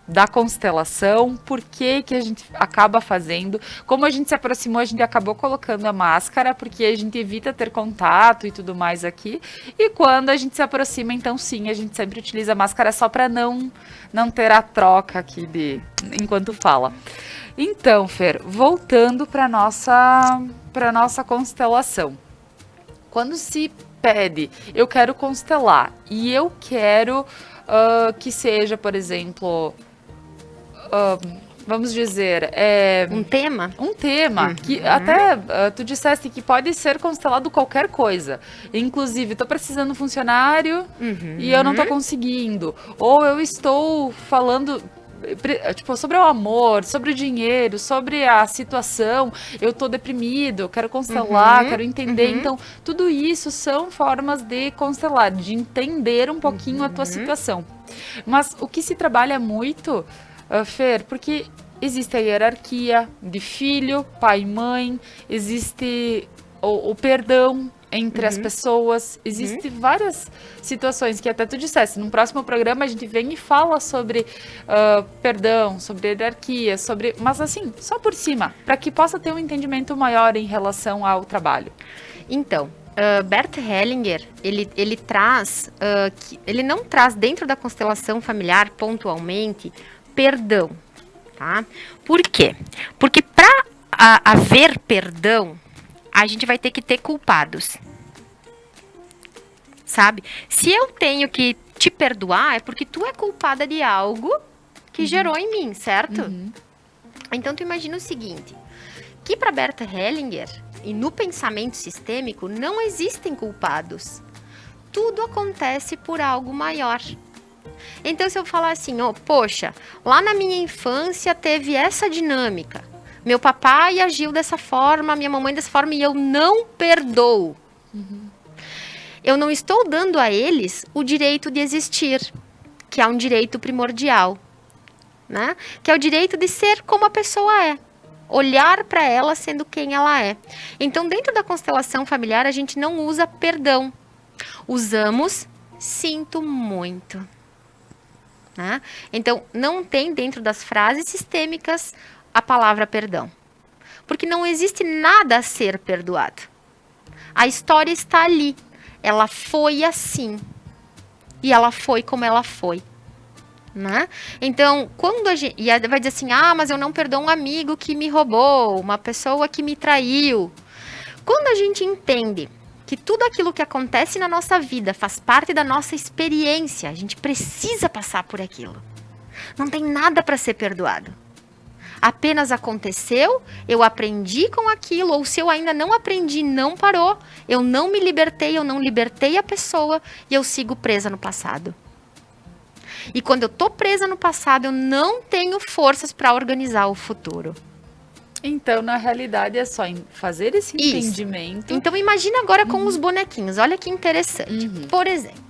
da constelação, por que a gente acaba fazendo. Como a gente se aproximou, a gente acabou colocando a máscara, porque a gente evita ter contato e tudo mais aqui. E quando a gente se aproxima, então sim, a gente sempre utiliza a máscara só para não ter a troca aqui enquanto fala. Então, Fer, voltando para nossa constelação. Quando se pede, eu quero constelar e eu quero que seja, por exemplo, vamos dizer,
um tema?
Um tema, que até tu disseste que pode ser constelado qualquer coisa. Inclusive, estou precisando de um funcionário e eu não estou conseguindo. Ou eu estou falando... Tipo, sobre o amor, sobre o dinheiro, sobre a situação, eu tô deprimido, quero constelar, quero entender. Então, tudo isso são formas de constelar, de entender um pouquinho a tua situação. Mas o que se trabalha muito, Fer, porque existe a hierarquia de filho, pai e mãe, existe o perdão entre as pessoas, existem várias situações que até tu disseste, no próximo programa a gente vem e fala sobre perdão, sobre hierarquia, mas assim, só por cima, para que possa ter um entendimento maior em relação ao trabalho.
Então, Bert Hellinger, ele traz, ele não traz dentro da constelação familiar pontualmente perdão, tá? Por quê? Porque para haver perdão, a gente vai ter que ter culpados, sabe? Se eu tenho que te perdoar, é porque tu é culpada de algo que gerou em mim, certo? Então, tu imagina o seguinte, que para Bert Hellinger, e no pensamento sistêmico, não existem culpados. Tudo acontece por algo maior. Então, se eu falar assim, poxa, lá na minha infância teve essa dinâmica, meu papai agiu dessa forma, minha mamãe dessa forma, e eu não perdoo. Eu não estou dando a eles o direito de existir, que é um direito primordial, né? Que é o direito de ser como a pessoa é. Olhar para ela sendo quem ela é. Então, dentro da constelação familiar, a gente não usa perdão. Usamos sinto muito. Né? Então, não tem dentro das frases sistêmicas a palavra perdão. Porque não existe nada a ser perdoado. A história está ali. Ela foi assim. E ela foi como ela foi. Né? Então, quando a gente... E vai dizer assim, mas eu não perdoo um amigo que me roubou, uma pessoa que me traiu. Quando a gente entende que tudo aquilo que acontece na nossa vida faz parte da nossa experiência, a gente precisa passar por aquilo. Não tem nada para ser perdoado. Apenas aconteceu, eu aprendi com aquilo, ou se eu ainda não aprendi, não parou, eu não me libertei, eu não libertei a pessoa e eu sigo presa no passado. E quando eu tô presa no passado, eu não tenho forças para organizar o futuro.
Então, na realidade, é só fazer esse entendimento.
Então, imagina agora com os bonequinhos, olha que interessante. Por exemplo,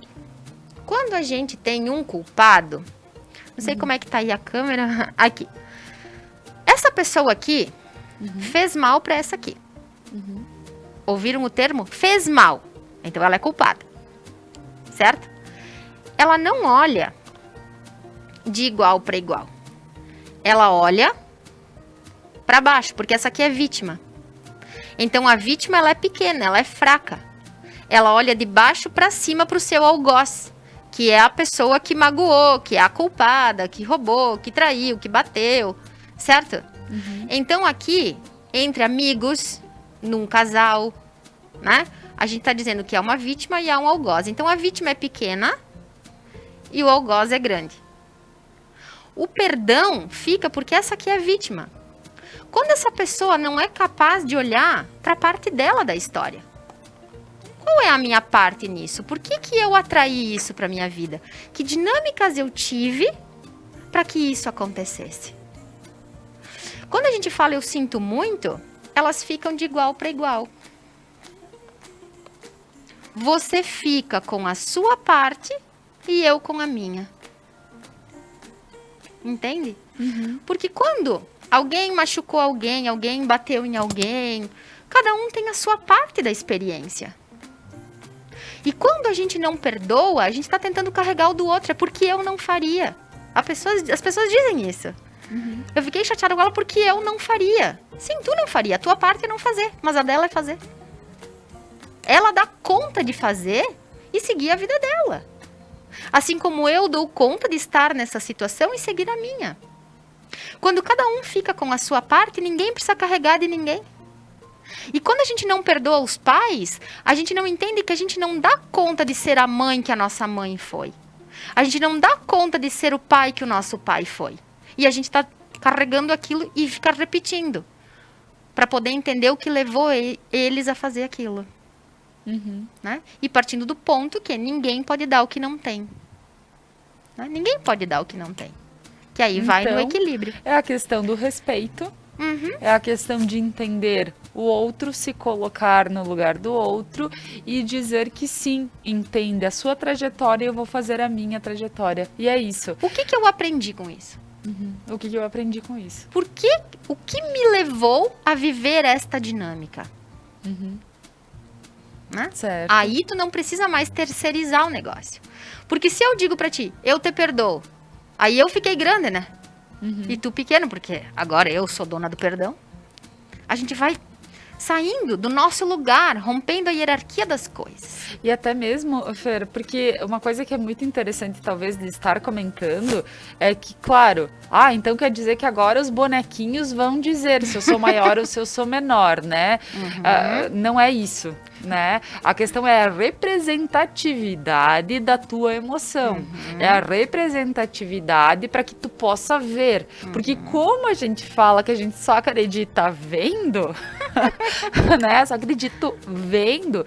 quando a gente tem um culpado, não sei como é que tá aí a câmera, aqui. Essa pessoa aqui fez mal para essa aqui. Ouviram o termo? Fez mal. Então ela é culpada. Certo? Ela não olha de igual para igual. Ela olha para baixo, porque essa aqui é vítima. Então a vítima ela é pequena, ela é fraca. Ela olha de baixo para cima para o seu algoz, que é a pessoa que magoou, que é a culpada, que roubou, que traiu, que bateu. Certo? Então aqui, entre amigos, num casal, né? A gente tá dizendo que é uma vítima e há um algoz. Então a vítima é pequena e o algoz é grande. O perdão fica porque essa aqui é a vítima. Quando essa pessoa não é capaz de olhar para a parte dela da história. Qual é a minha parte nisso? Por que eu atraí isso para minha vida? Que dinâmicas eu tive para que isso acontecesse? Quando a gente fala eu sinto muito, elas ficam de igual para igual. Você fica com a sua parte e eu com a minha. Entende? Porque quando alguém machucou alguém, alguém bateu em alguém, cada um tem a sua parte da experiência. E quando a gente não perdoa, a gente está tentando carregar o do outro, é porque eu não faria. As pessoas dizem isso. Eu fiquei chateada com ela porque eu não faria. Sim, tu não faria. A tua parte é não fazer, mas a dela é fazer. Ela dá conta de fazer e seguir a vida dela. Assim como eu dou conta de estar nessa situação e seguir a minha. Quando cada um fica com a sua parte, ninguém precisa carregar de ninguém. E quando a gente não perdoa os pais, a gente não entende que a gente não dá conta de ser a mãe que a nossa mãe foi. A gente não dá conta de ser o pai que o nosso pai foi. E a gente está carregando aquilo e fica repetindo. Para poder entender o que levou eles a fazer aquilo. Né? E partindo do ponto que ninguém pode dar o que não tem. Né? Ninguém pode dar o que não tem. Que aí vai no equilíbrio.
É a questão do respeito. É a questão de entender o outro, se colocar no lugar do outro e dizer que sim, entende a sua trajetória e eu vou fazer a minha trajetória. E é isso.
O que eu aprendi com isso?
O que eu aprendi com isso?
O que me levou a viver esta dinâmica? Né?
Certo.
Aí tu não precisa mais terceirizar o negócio. Porque se eu digo pra ti, eu te perdoo, aí eu fiquei grande, né? E tu pequeno, porque agora eu sou dona do perdão. A gente vai saindo do nosso lugar, rompendo a hierarquia das coisas.
E até mesmo, Fer, porque uma coisa que é muito interessante, talvez, de estar comentando, é que, claro, então quer dizer que agora os bonequinhos vão dizer se eu sou maior ou se eu sou menor, né? Não é isso, né? A questão é a representatividade da tua emoção. É a representatividade para que tu possa ver. Porque como a gente fala que a gente só acredita vendo, né? Só acredito vendo.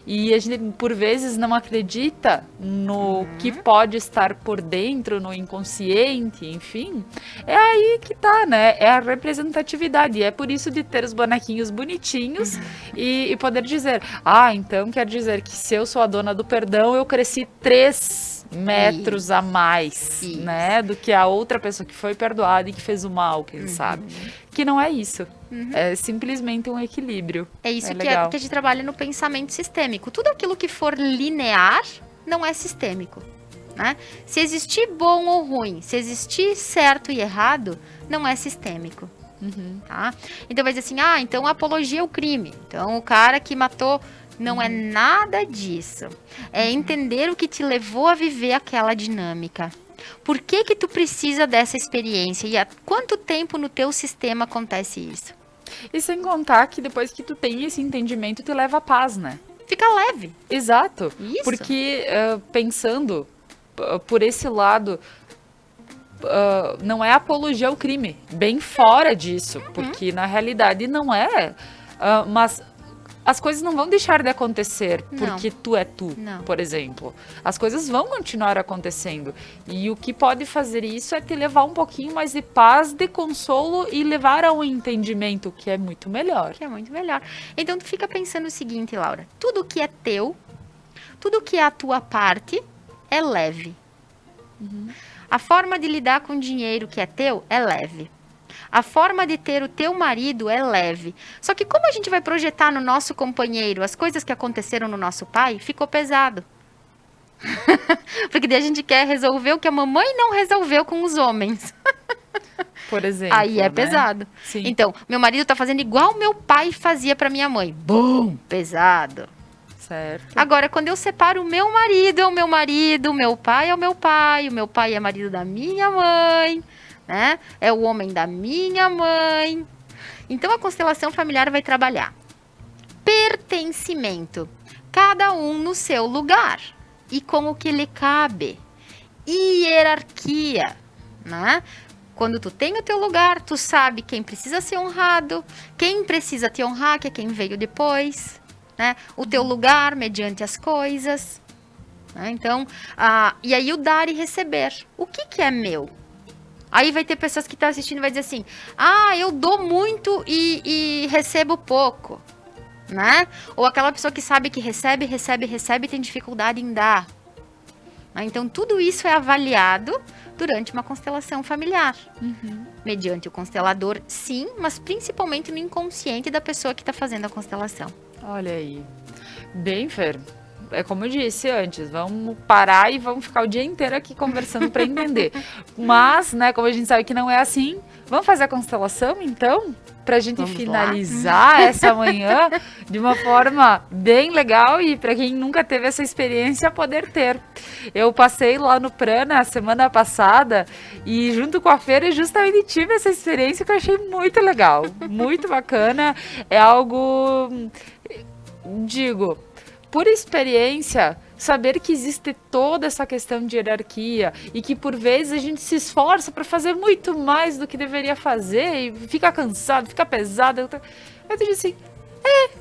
E a gente, por vezes, não acredita no que pode estar por dentro, no inconsciente, enfim. É aí que tá, né? É a representatividade. É por isso de ter os bonequinhos bonitinhos e poder dizer, então quer dizer que se eu sou a dona do perdão, eu cresci 3 metros a mais, né? Do que a outra pessoa que foi perdoada e que fez o mal, quem sabe. Que não é isso. É simplesmente um equilíbrio.
É isso que a gente trabalha no pensamento sistêmico. Tudo aquilo que for linear não é sistêmico. Né? Se existir bom ou ruim, se existir certo e errado, não é sistêmico. Tá? Então vai dizer assim, então apologia ao crime. Então o cara que matou... Não é nada disso. É entender o que te levou a viver aquela dinâmica. Por que tu precisa dessa experiência? E há quanto tempo no teu sistema acontece isso?
E sem contar que depois que tu tem esse entendimento, te leva a paz, né?
Fica leve.
Exato.
Isso.
Porque pensando por esse lado... não é apologia ao crime. Bem fora disso. Porque na realidade não é. Mas... As coisas não vão deixar de acontecer porque tu é tu, por exemplo. As coisas vão continuar acontecendo. E o que pode fazer isso é te levar um pouquinho mais de paz, de consolo e levar a um entendimento que é muito melhor.
Que é muito melhor. Então tu fica pensando o seguinte, Laura. Tudo que é teu, tudo que é a tua parte, é leve. A forma de lidar com o dinheiro que é teu é leve. A forma de ter o teu marido é leve. Só que como a gente vai projetar no nosso companheiro as coisas que aconteceram no nosso pai, ficou pesado. Porque daí a gente quer resolver o que a mamãe não resolveu com os homens.
Por exemplo.
Aí é pesado.
Sim.
Então, meu marido tá fazendo igual meu pai fazia pra minha mãe. Bum! Pesado.
Certo.
Agora, quando eu separo o meu marido, é o meu marido, o meu pai é o meu pai é marido da minha mãe... Né? É o homem da minha mãe. Então a constelação familiar vai trabalhar pertencimento, cada um no seu lugar e com o que lhe cabe. Hierarquia, né? Quando tu tem o teu lugar, tu sabe quem precisa ser honrado, quem precisa te honrar, que é quem veio depois, né? O teu lugar mediante as coisas, né? Então, e aí o dar e receber. O que é meu? Aí vai ter pessoas que estão assistindo e vai dizer assim, eu dou muito e recebo pouco, né? Ou aquela pessoa que sabe que recebe e tem dificuldade em dar. Então, tudo isso é avaliado durante uma constelação familiar. Mediante o constelador, sim, mas principalmente no inconsciente da pessoa que está fazendo a constelação.
Olha aí. Bem, Fer, é como eu disse antes, vamos parar e vamos ficar o dia inteiro aqui conversando para entender. Mas, né, como a gente sabe que não é assim, vamos fazer a constelação, então? Pra gente finalizar essa manhã de uma forma bem legal e para quem nunca teve essa experiência, poder ter. Eu passei lá no Prana semana passada e junto com a feira justamente tive essa experiência que eu achei muito legal, muito bacana. É algo, digo, por experiência, saber que existe toda essa questão de hierarquia e que por vezes a gente se esforça para fazer muito mais do que deveria fazer e fica cansado, fica pesado. Eu digo assim,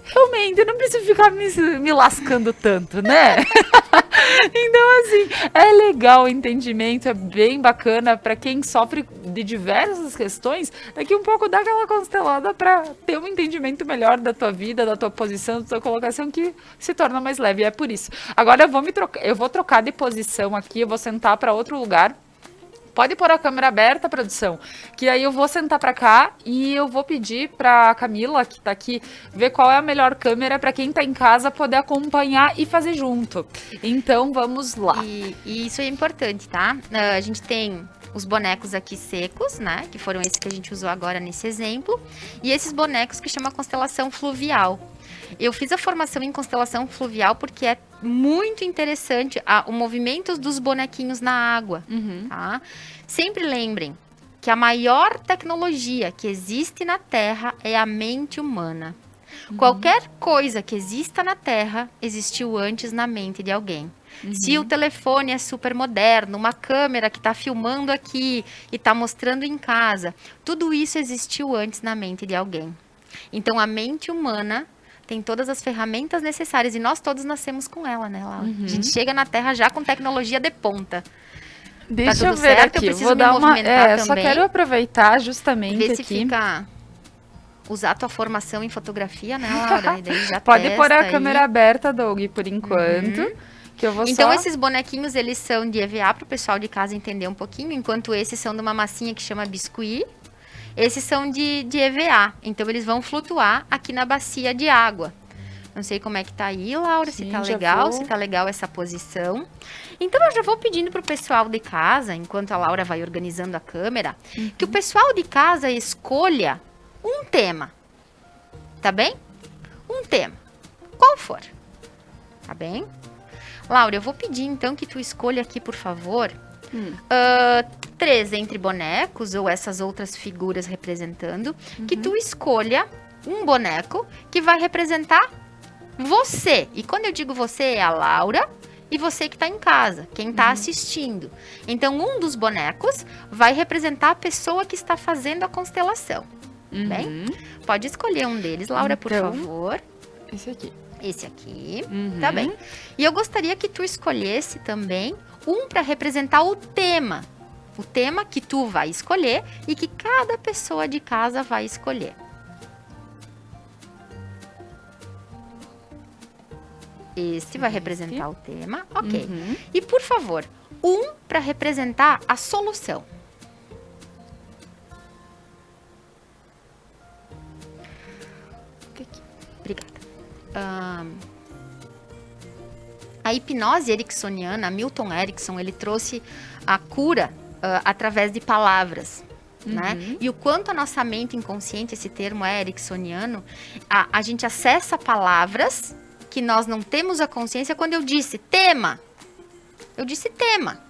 realmente, eu não preciso ficar me lascando tanto, né? Então, assim, é legal o entendimento, é bem bacana para quem sofre de diversas questões. Daqui um pouco dá aquela constelada para ter um entendimento melhor da tua vida, da tua posição, da tua colocação, que se torna mais leve. E é por isso. Agora eu vou trocar de posição aqui, eu vou sentar para outro lugar. Pode pôr a câmera aberta, produção, que aí eu vou sentar pra cá e eu vou pedir pra Camila, que tá aqui, ver qual é a melhor câmera pra quem tá em casa poder acompanhar e fazer junto. Então, vamos lá.
E isso é importante, tá? A gente tem os bonecos aqui secos, né? Que foram esses que a gente usou agora nesse exemplo. E esses bonecos que chama constelação fluvial. Eu fiz a formação em constelação fluvial porque é muito interessante o movimento dos bonequinhos na água, tá? Sempre lembrem que a maior tecnologia que existe na Terra é a mente humana. Qualquer coisa que exista na Terra existiu antes na mente de alguém. Se o telefone é super moderno, uma câmera que está filmando aqui e está mostrando em casa, tudo isso existiu antes na mente de alguém. Então, a mente humana tem todas as ferramentas necessárias e nós todos nascemos com ela, né, Laura? A gente chega na Terra já com tecnologia de ponta.
Deixa
tá
eu ver
certo?
aqui,
eu preciso
vou dar
me
uma...
movimentar
só
também.
quero aproveitar justamente
Ver se
aqui.
fica... Usar a tua formação em fotografia, né, Laura? E daí já
Pode pôr a
aí.
câmera aberta, Doug, por enquanto. Que eu vou
Então,
só...
esses bonequinhos, eles são de EVA, para o pessoal de casa entender um pouquinho, enquanto esses são de uma massinha que chama biscuit. Esses são de EVA, então eles vão flutuar aqui na bacia de água. Não sei como é que tá aí, Laura,
Sim,
se tá
já
legal,
vou.
se tá legal essa posição. Então, eu já vou pedindo pro pessoal de casa, enquanto a Laura vai organizando a câmera, que o pessoal de casa escolha um tema, tá bem? Um tema, qual for, tá bem? Laura, eu vou pedir então que tu escolha aqui, por favor, 3 entre bonecos ou essas outras figuras representando, que tu escolha um boneco que vai representar você. E quando eu digo você, é a Laura e você que está em casa, quem está assistindo. Então, um dos bonecos vai representar a pessoa que está fazendo a constelação. Bem? Pode escolher um deles, Laura, por favor.
Esse aqui.
Esse aqui, tá bem. E eu gostaria que tu escolhesse também um para representar o tema. O tema que tu vai escolher e que cada pessoa de casa vai escolher. Este vai representar o tema, ok. E, por favor, um para representar a solução. Obrigada. A hipnose ericksoniana, Milton Erickson, ele trouxe a cura através de palavras. Né? E o quanto a nossa mente inconsciente, esse termo é ericksoniano, a gente acessa palavras que nós não temos a consciência. Quando eu disse tema, eu disse tema.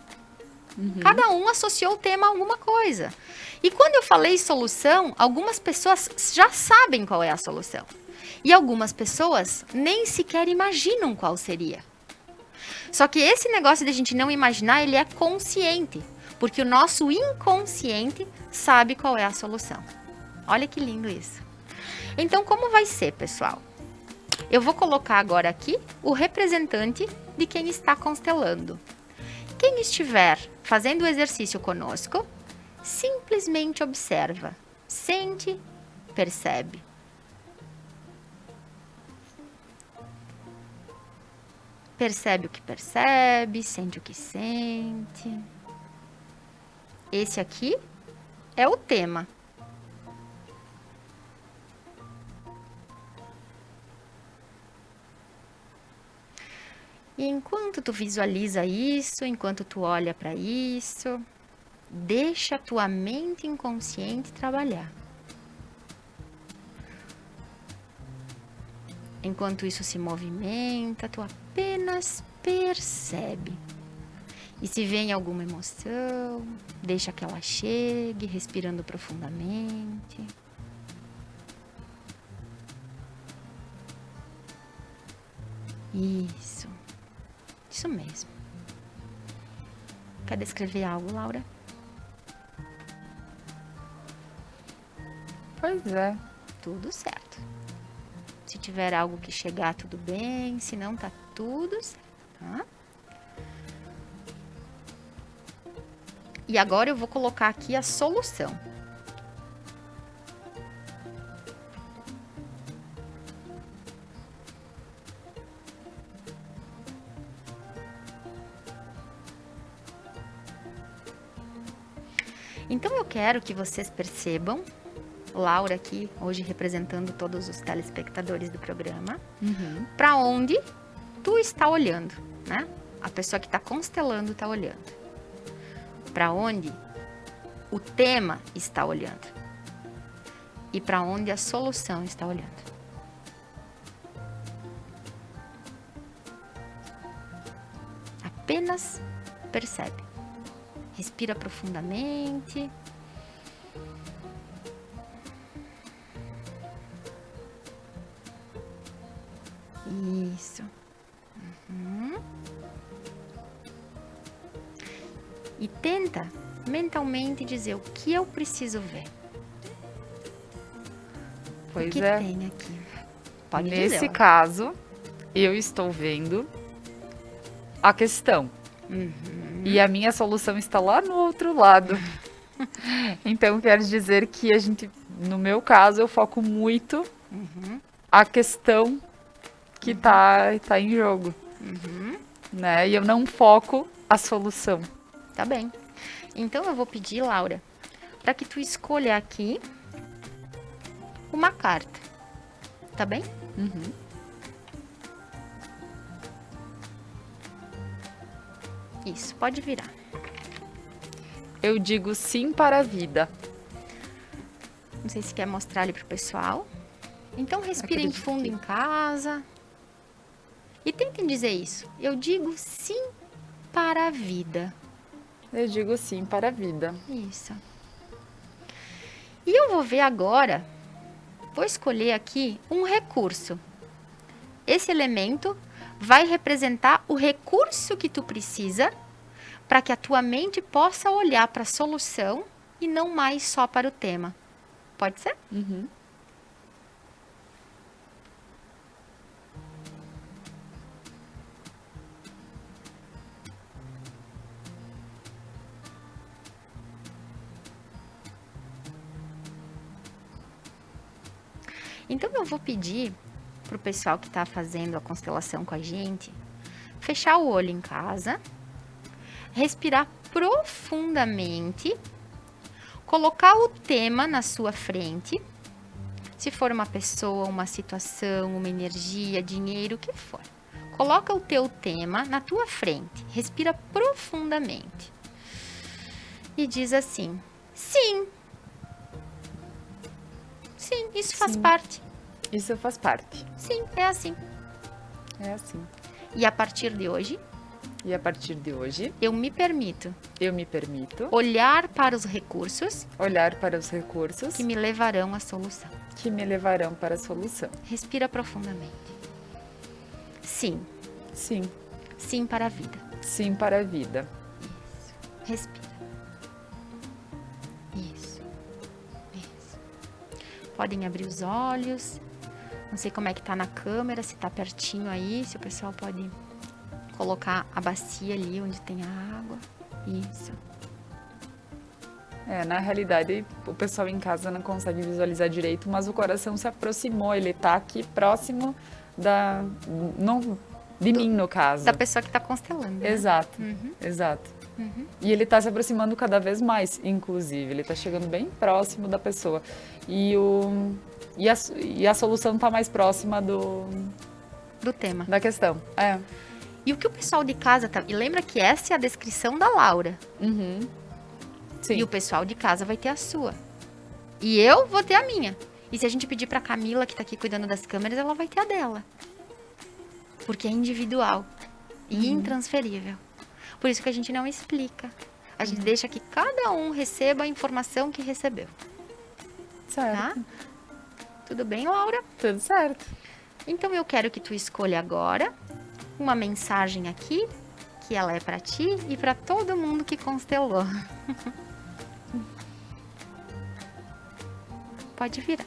Cada um associou o tema a alguma coisa. E quando eu falei solução, algumas pessoas já sabem qual é a solução. E algumas pessoas nem sequer imaginam qual seria. Só que esse negócio de a gente não imaginar, ele é consciente. Porque o nosso inconsciente sabe qual é a solução. Olha que lindo isso. Então, como vai ser, pessoal? Eu vou colocar agora aqui o representante de quem está constelando. Quem estiver fazendo o exercício conosco, simplesmente observa, sente, percebe. Percebe o que percebe, sente o que sente. Esse aqui é o tema. E enquanto tu visualiza isso, enquanto tu olha para isso, deixa a tua mente inconsciente trabalhar. Enquanto isso se movimenta, tu apenas percebe. E se vem alguma emoção, deixa que ela chegue, respirando profundamente. Isso. Isso mesmo. Quer descrever algo, Laura?
Pois é.
Tudo certo. Se tiver algo que chegar, tudo bem. Se não, tá tudo certo. Tá? E agora eu vou colocar aqui a solução. Então eu quero que vocês percebam, Laura aqui, hoje representando todos os telespectadores do programa, para onde tu está olhando, né? A pessoa que está constelando está olhando. Para onde o tema está olhando. E para onde a solução está olhando. Apenas percebe. Respira profundamente. Isso. E tenta mentalmente dizer o que eu preciso ver.
Pois
o que
é.
tem aqui? Pode
Nesse
dizer.
caso, eu estou vendo a questão. E a minha solução está lá no outro lado. Então, quer dizer que a gente, no meu caso, eu foco muito a questão que tá em jogo. Né? E eu não foco a solução.
Tá bem. Então, eu vou pedir, Laura, para que tu escolha aqui uma carta. Tá bem? Isso, pode virar.
Eu digo sim para a vida.
Não sei se quer mostrar ali pro pessoal. Então, respirem
Acredito
fundo
que-
em casa. E tentem dizer isso. Eu digo sim para a vida.
Eu digo sim para a vida.
Isso. E eu vou ver agora, vou escolher aqui um recurso. Esse elemento vai representar o recurso que tu precisa para que a tua mente possa olhar para a solução e não mais só para o tema. Pode ser? Então eu vou pedir pro pessoal que está fazendo a constelação com a gente fechar o olho em casa, respirar profundamente, colocar o tema na sua frente, se for uma pessoa, uma situação, uma energia, dinheiro, o que for. Coloca o teu tema na tua frente, respira profundamente e diz assim: sim. Sim, isso faz parte.
Isso faz parte.
Sim, é assim.
É assim.
E a partir de hoje,
E a partir de hoje,
eu me permito
eu me permito
olhar para os recursos
olhar para os recursos
que me levarão à solução.
que me levarão para a solução.
Respira profundamente. Sim,
Sim.
sim para a vida.
Sim para a vida.
Respira. Isso. Isso. Podem abrir os olhos. Não sei como é que tá na câmera, se tá pertinho aí, se o pessoal pode colocar a bacia ali onde tem a água. Isso.
Na realidade, o pessoal em casa não consegue visualizar direito, mas o coração se aproximou, ele tá aqui próximo de mim, no caso.
Da pessoa que tá constelando. Né?
Exato, exato. E ele tá se aproximando cada vez mais, inclusive. Ele tá chegando bem próximo da pessoa. E a solução tá mais próxima
Do tema.
da questão. É.
E o que o pessoal de casa tá... E lembra que essa é a descrição da Laura.
Sim.
E o pessoal de casa vai ter a sua. E eu vou ter a minha. E se a gente pedir pra Camila, que tá aqui cuidando das câmeras, ela vai ter a dela. Porque é individual e intransferível. Por isso que a gente não explica. A gente deixa que cada um receba a informação que recebeu.
Certo.
Tá? Tudo bem, Laura?
Tudo certo.
Então eu quero que tu escolha agora uma mensagem aqui, que ela é pra ti e pra todo mundo que constelou. Pode virar.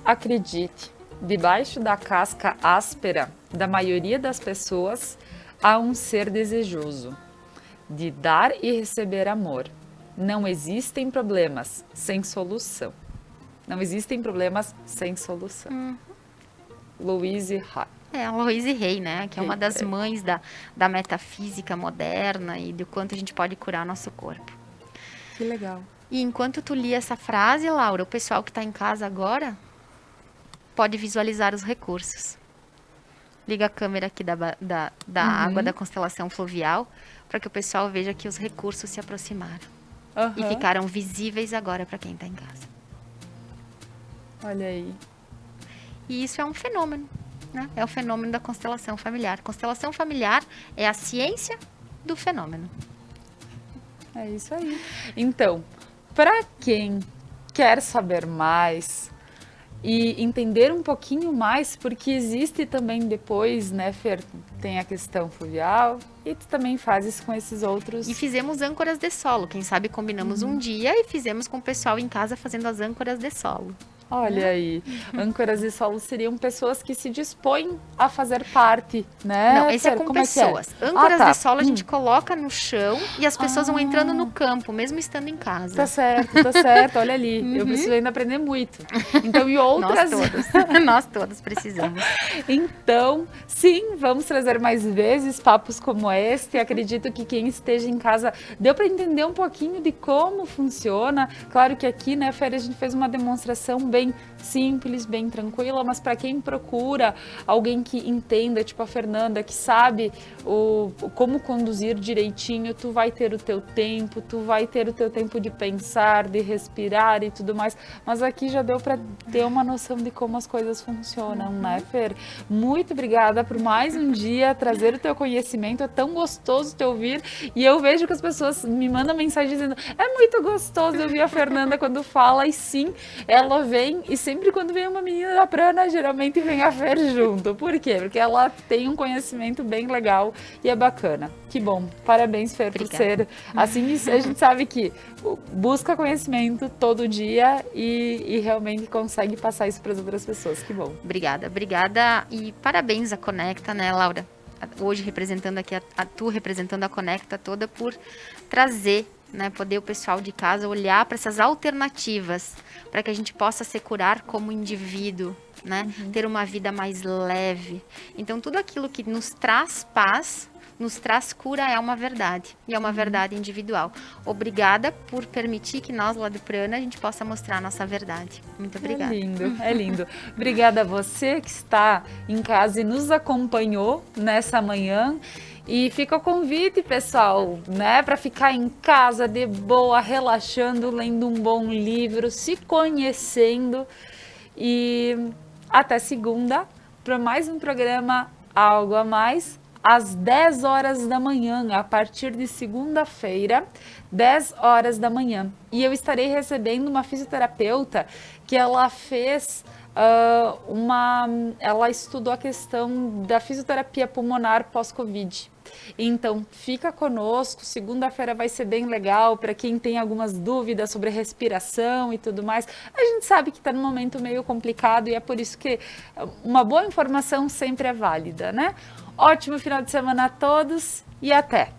Acredite, debaixo da casca áspera da maioria das pessoas há um ser desejoso de dar e receber amor. Não existem problemas sem solução. Não existem problemas sem solução. Louise Hay.
É, a Louise Hay, né? Que é uma das mães da metafísica moderna e do quanto a gente pode curar nosso corpo.
Que legal.
E enquanto tu lia essa frase, Laura, o pessoal que está em casa agora pode visualizar os recursos. Liga a câmera aqui da água da constelação fluvial para que o pessoal veja que os recursos se aproximaram. E ficaram visíveis agora para quem está em casa.
Olha aí.
E isso é um fenômeno, né? É o fenômeno da constelação familiar. Constelação familiar é a ciência do fenômeno.
É isso aí. Então, para quem quer saber mais e entender um pouquinho mais, porque existe também depois, né, Fer, tem a questão fluvial e tu também fazes com esses outros.
E fizemos âncoras de solo, quem sabe combinamos um dia e fizemos com o pessoal em casa fazendo as âncoras de solo.
Olha aí, âncoras de solo seriam pessoas que se dispõem a fazer parte, né?
Não, esse é com pessoas. Âncoras de solo a gente coloca no chão e as pessoas vão entrando no campo, mesmo estando em casa.
Tá certo, olha ali. Eu preciso ainda aprender muito. Então, e outras...
Nós todos precisamos.
Então, sim, vamos trazer mais vezes papos como este. Acredito que quem esteja em casa deu para entender um pouquinho de como funciona. Claro que aqui, né, Fer, a gente fez uma demonstração bem simples, bem tranquila, mas para quem procura alguém que entenda, tipo a Fernanda, que sabe como conduzir direitinho, tu vai ter o teu tempo, de pensar, de respirar e tudo mais, mas aqui já deu para ter uma noção de como as coisas funcionam, né, Fer? Muito obrigada por mais um dia trazer o teu conhecimento, é tão gostoso te ouvir, e eu vejo que as pessoas me mandam mensagem dizendo, é muito gostoso ouvir a Fernanda quando fala, e sim, ela vem, e sempre quando vem uma menina da Prana, geralmente vem a Fer junto. Por quê? Porque ela tem um conhecimento bem legal e é bacana. Que bom. Parabéns, Fer, por ser assim. A gente sabe que busca conhecimento todo dia e realmente consegue passar isso para as outras pessoas. Que bom.
Obrigada e parabéns à Conecta, né, Laura? Hoje representando aqui, tu representando a Conecta toda por trazer, né, poder o pessoal de casa olhar para essas alternativas, para que a gente possa se curar como indivíduo, né, ter uma vida mais leve. Então, tudo aquilo que nos traz paz, nos traz cura, é uma verdade, e é uma verdade individual. Obrigada por permitir que nós, lá do Prana, a gente possa mostrar a nossa verdade. Muito obrigada.
É lindo. Obrigada a você que está em casa e nos acompanhou nessa manhã. E fica o convite, pessoal, né, para ficar em casa de boa, relaxando, lendo um bom livro, se conhecendo. E até segunda para mais um programa Algo a Mais, às 10 horas da manhã, a partir de segunda-feira, 10 horas da manhã. E eu estarei recebendo uma fisioterapeuta que ela fez... ela estudou a questão da fisioterapia pulmonar pós-Covid. Então, fica conosco, segunda-feira vai ser bem legal para quem tem algumas dúvidas sobre respiração e tudo mais. A gente sabe que está num momento meio complicado e é por isso que uma boa informação sempre é válida, né? Ótimo final de semana a todos e até!